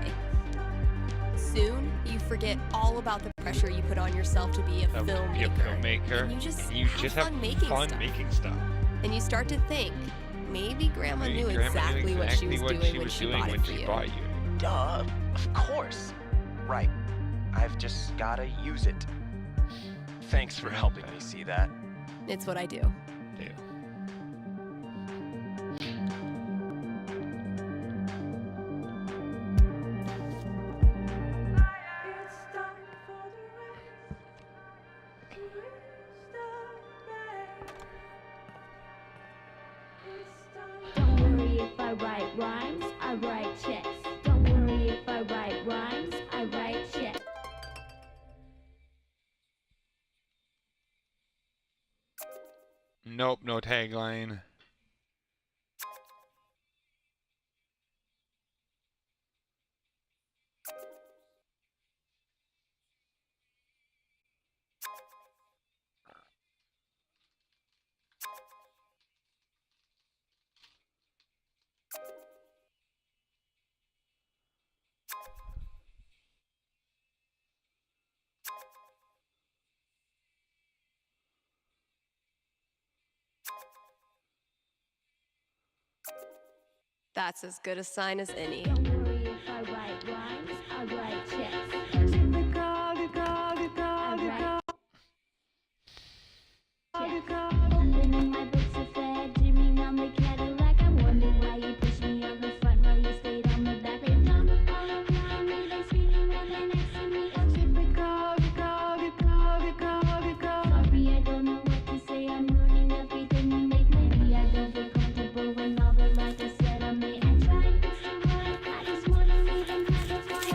S3: Soon, you forget all about the pressure you put on yourself to be a filmmaker. And you just have fun making stuff. And you start to think, maybe Grandma knew exactly what she was doing when she bought it for you.
S19: Duh, of course. Right. I've just gotta use it. Thanks for helping me see that.
S3: It's what I do.
S9: Don't worry if I write rhymes, I write checks. Don't worry if I write rhymes, I write checks.
S1: Nope, no tagline.
S3: That's as good a sign as any.
S9: Don't worry if I write rhymes, I write checks. Opening my books of fed, dreaming on the Cadillac. I'm wondering why you pushed me on the front while you stayed on the back. They jump all around me, they screaming when they're next to me. Sorry, I don't know what to say. I'm ruining everything you make. Maybe I don't feel comfortable when all the lies I said I made. I tried so hard, I just wanna leave and have a fire.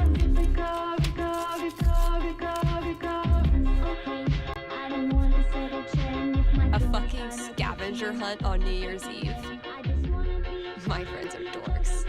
S9: I don't wanna set a trend with my
S3: A fucking scavenger hunt on New Year's Eve. My friends are dorks.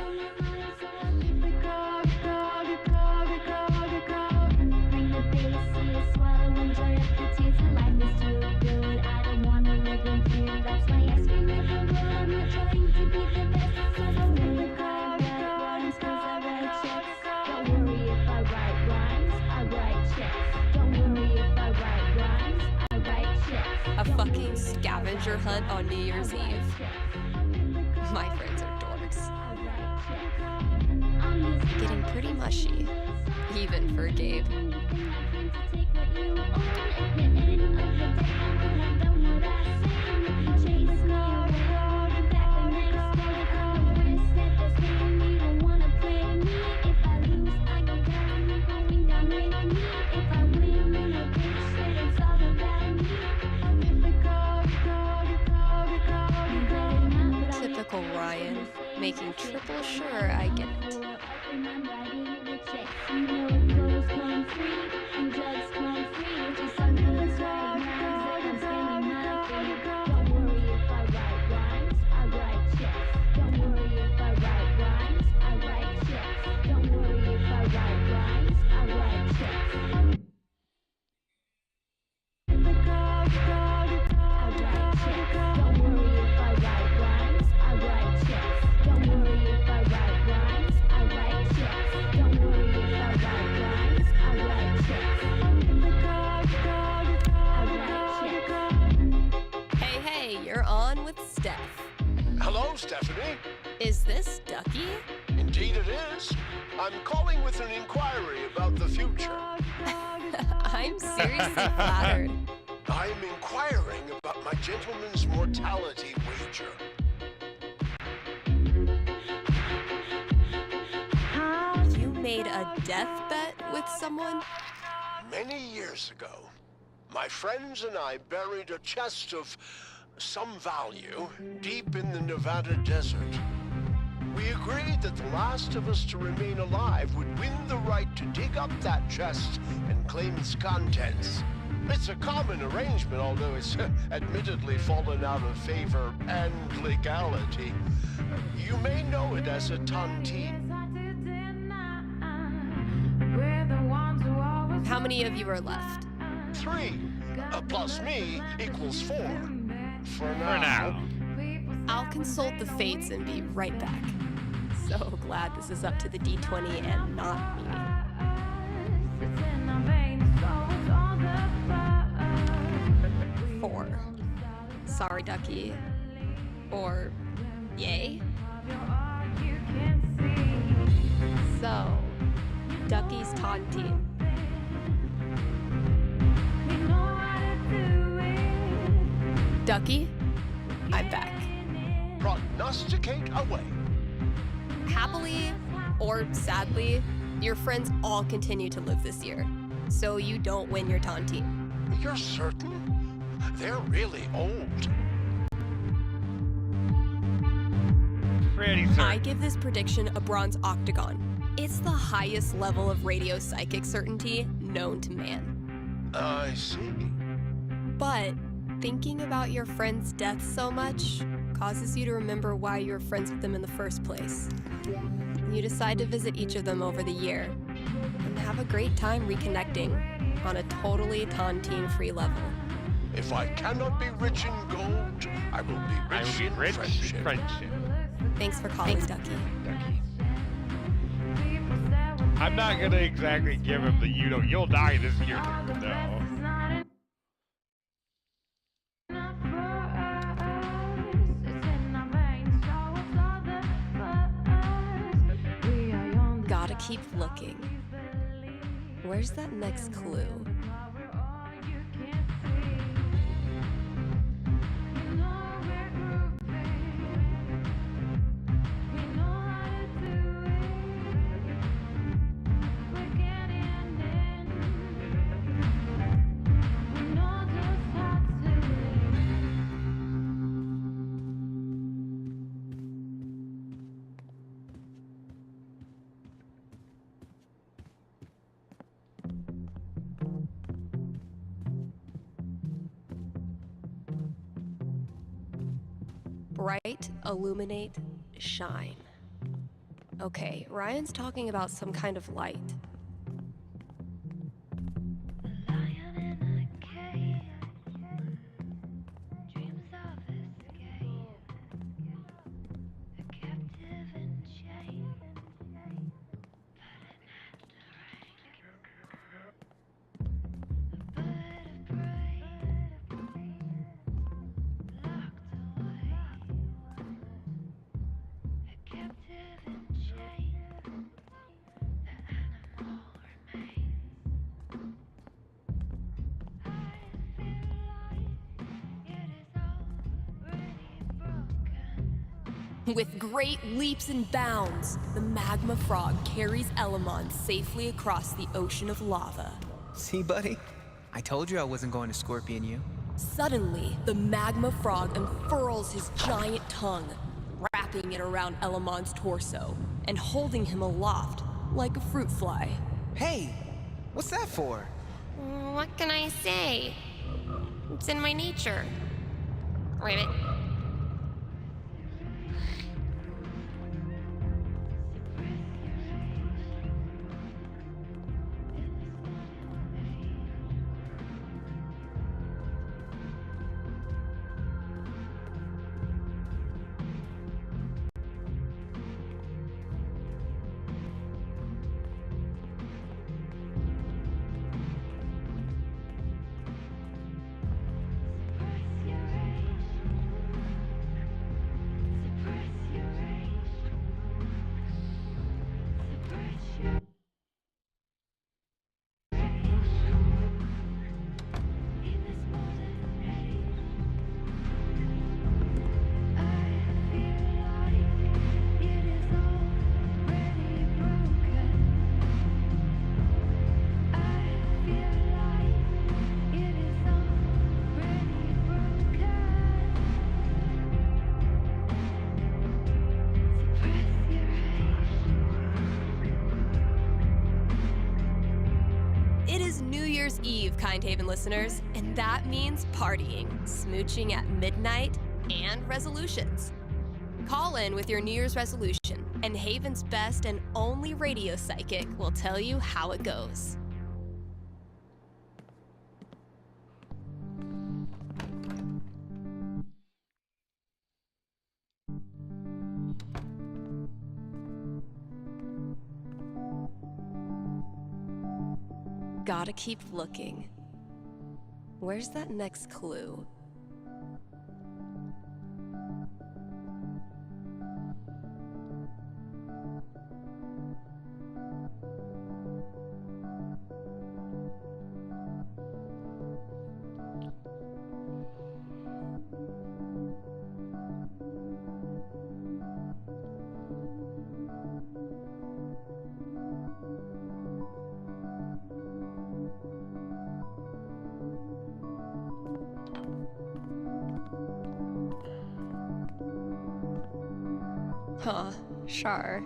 S3: A fucking scavenger hunt on New Year's Eve. My friends are dorks. Getting pretty mushy, even for Gabe. Typical Ryan, making triple sure I get it. You're on with Steph.
S20: Hello, Stephanie.
S3: Is this Ducky?
S20: Indeed it is. I'm calling with an inquiry about the future.
S3: I'm seriously flattered.
S20: I'm inquiring about my gentleman's mortality wager.
S3: You made a death bet with someone?
S20: Many years ago, my friends and I buried a chest of some value deep in the Nevada desert. We agreed that the last of us to remain alive would win the right to dig up that chest and claim its contents. It's a common arrangement, although it's admittedly fallen out of favor and legality. You may know it as a tontine.
S3: How many of you are left?
S20: 3. Plus me equals 4. For now.
S3: I'll consult the fates and be right back. So glad this is up to the D20 and not me. 4. Sorry, Ducky. Or yay? So, Ducky's taunting. Ducky, I'm back.
S20: Prognosticate away.
S3: Happily, or sadly, your friends all continue to live this year, so you don't win your tontine.
S20: You're certain? They're really old.
S1: Pretty certain.
S3: I give this prediction a bronze octagon. It's the highest level of radio psychic certainty known to man.
S20: I see.
S3: But thinking about your friend's death so much causes you to remember why you were friends with them in the first place. You decide to visit each of them over the year and have a great time reconnecting on a totally tontine-free level.
S20: If I cannot be rich in gold, I will be rich in friendship.
S3: Thanks for calling, Ducky.
S1: I'm not gonna exactly give him the you'll die this year. No.
S3: Gotta keep looking. Where's that next clue? Bright, illuminate, shine. Okay, Ryan's talking about some kind of light. With great leaps and bounds, the magma frog carries Elamon safely across the ocean of lava.
S8: See, buddy? I told you I wasn't going to scorpion you.
S3: Suddenly, the magma frog unfurls his giant tongue, wrapping it around Elamon's torso and holding him aloft like a fruit fly.
S8: Hey, what's that for?
S3: What can I say? It's in my nature. Ribbit. Eve, Kindhaven listeners, and that means partying, smooching at midnight, and resolutions. Call in with your New Year's resolution, and Haven's best and only radio psychic will tell you how it goes. Gotta keep looking. Where's that next clue? Huh, sure.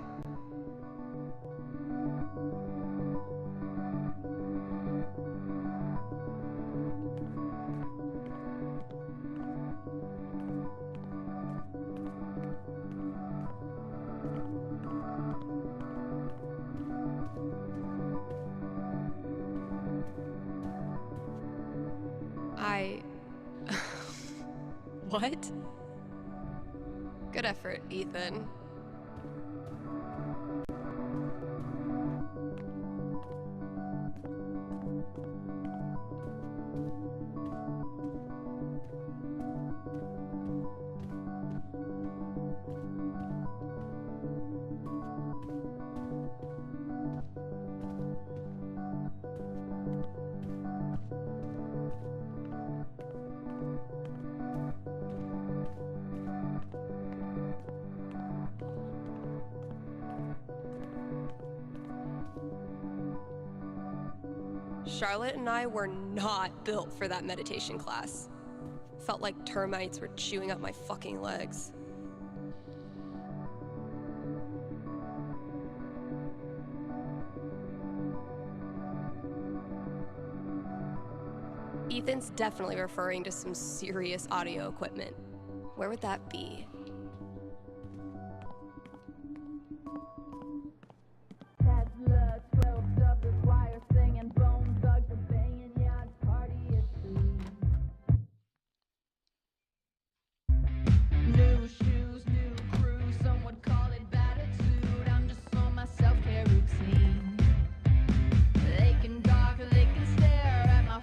S3: What? Good effort, Ethan. Charlotte and I were not built for that meditation class. Felt like termites were chewing up my fucking legs. Ethan's definitely referring to some serious audio equipment. Where would that be?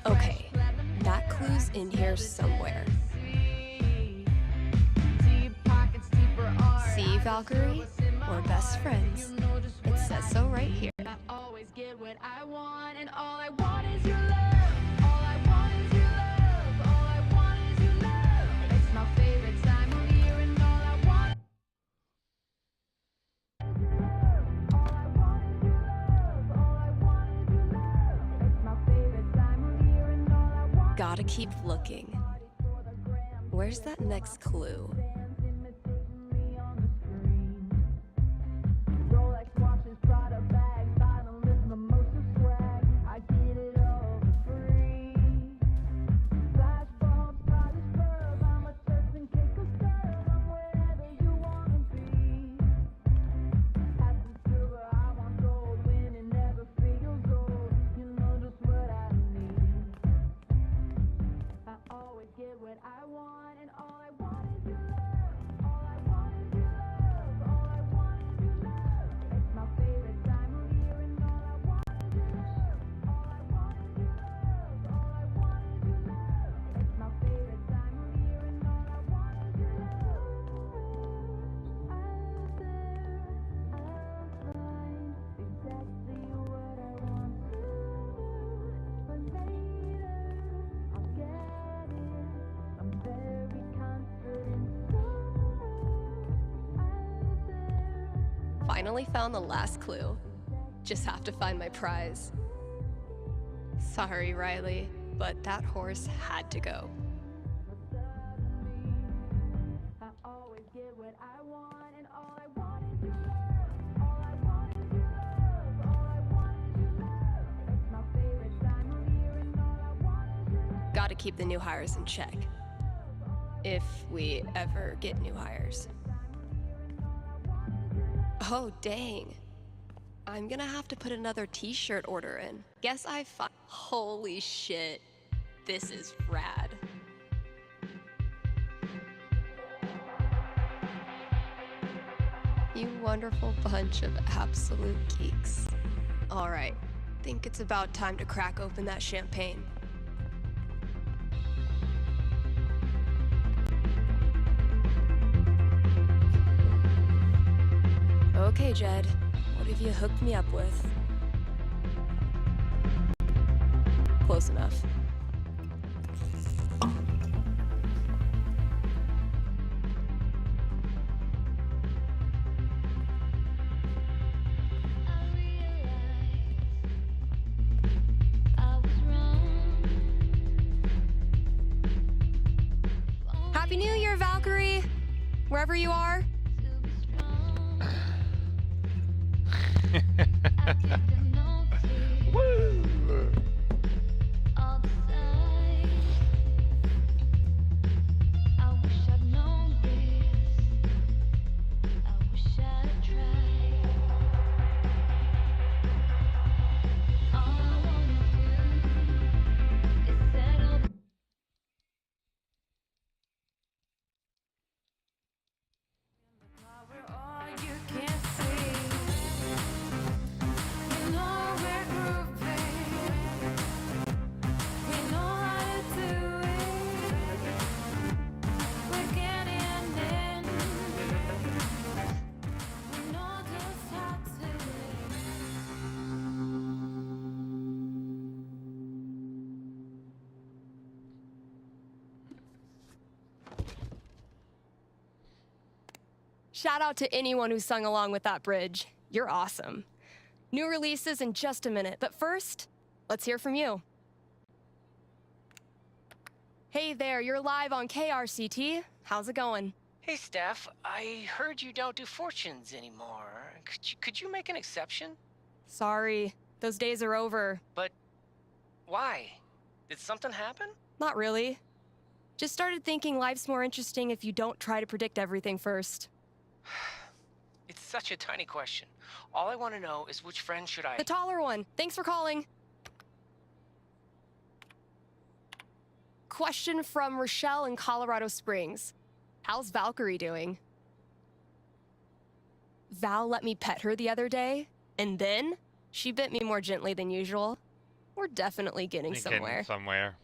S3: Okay, that clue's in here somewhere. See, Valkyrie? We're best friends. It says so right here.
S9: I always get what I want, and all I want is your love. All I want is your love. All I want is your love. It's my favorite time of year, and all I want.
S3: Gotta keep looking. Where's that next clue? Finally found the last clue. Just have to find my prize. Sorry, Riley, but that horse had to go. Gotta keep the new hires in check. If we ever get new hires. Oh, dang. I'm gonna have to put another t-shirt order in. Guess holy shit. This is rad. You wonderful bunch of absolute geeks. All right, think it's about time to crack open that champagne. Okay, Jed, what have you hooked me up with? Close enough. Happy New Year, Valkyrie! Wherever you are.
S1: Woo!
S3: Shout out to anyone who sung along with that bridge. You're awesome. New releases in just a minute, but first, let's hear from you. Hey there, you're live on KRCT. How's it going?
S12: Hey, Steph. I heard you don't do fortunes anymore. Could you make an exception?
S3: Sorry, those days are over.
S12: But why? Did something happen?
S3: Not really. Just started thinking life's more interesting if you don't try to predict everything first.
S12: It's such a tiny question. All I want to know is which friend should I...
S3: The taller one. Thanks for calling. Question from Rochelle in Colorado Springs. How's Valkyrie doing? Val let me pet her the other day, and then she bit me more gently than usual. We're definitely getting somewhere.
S1: Somewhere.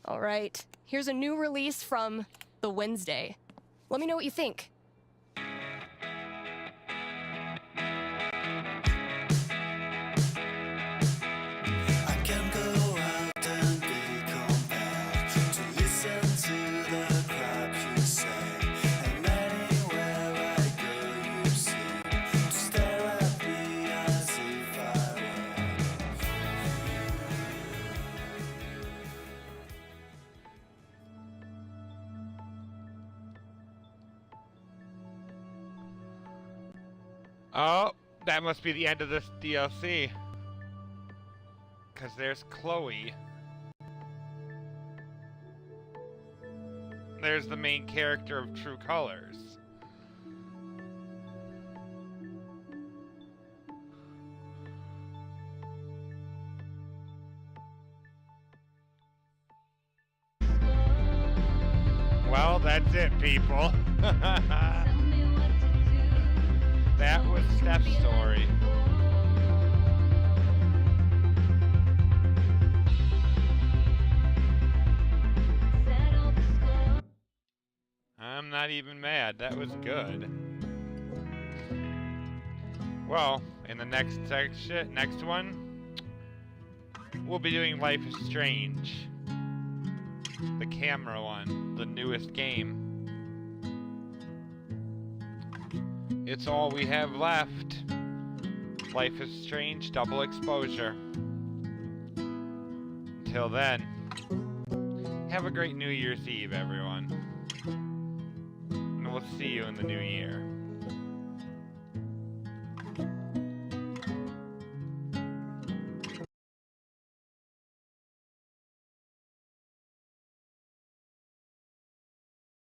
S3: All right, here's a new release from The Wednesday. Let me know what you think.
S1: Oh, that must be the end of this DLC. Because there's Chloe. There's the main character of True Colors. Well, that's it, people. That was Steph's story. I'm not even mad. That was good. Well, in the next next one, we'll be doing Life is Strange. The camera one, the newest game. It's all we have left. Life is Strange, double exposure. Until then, have a great New Year's Eve, everyone. And we'll see you in the new year.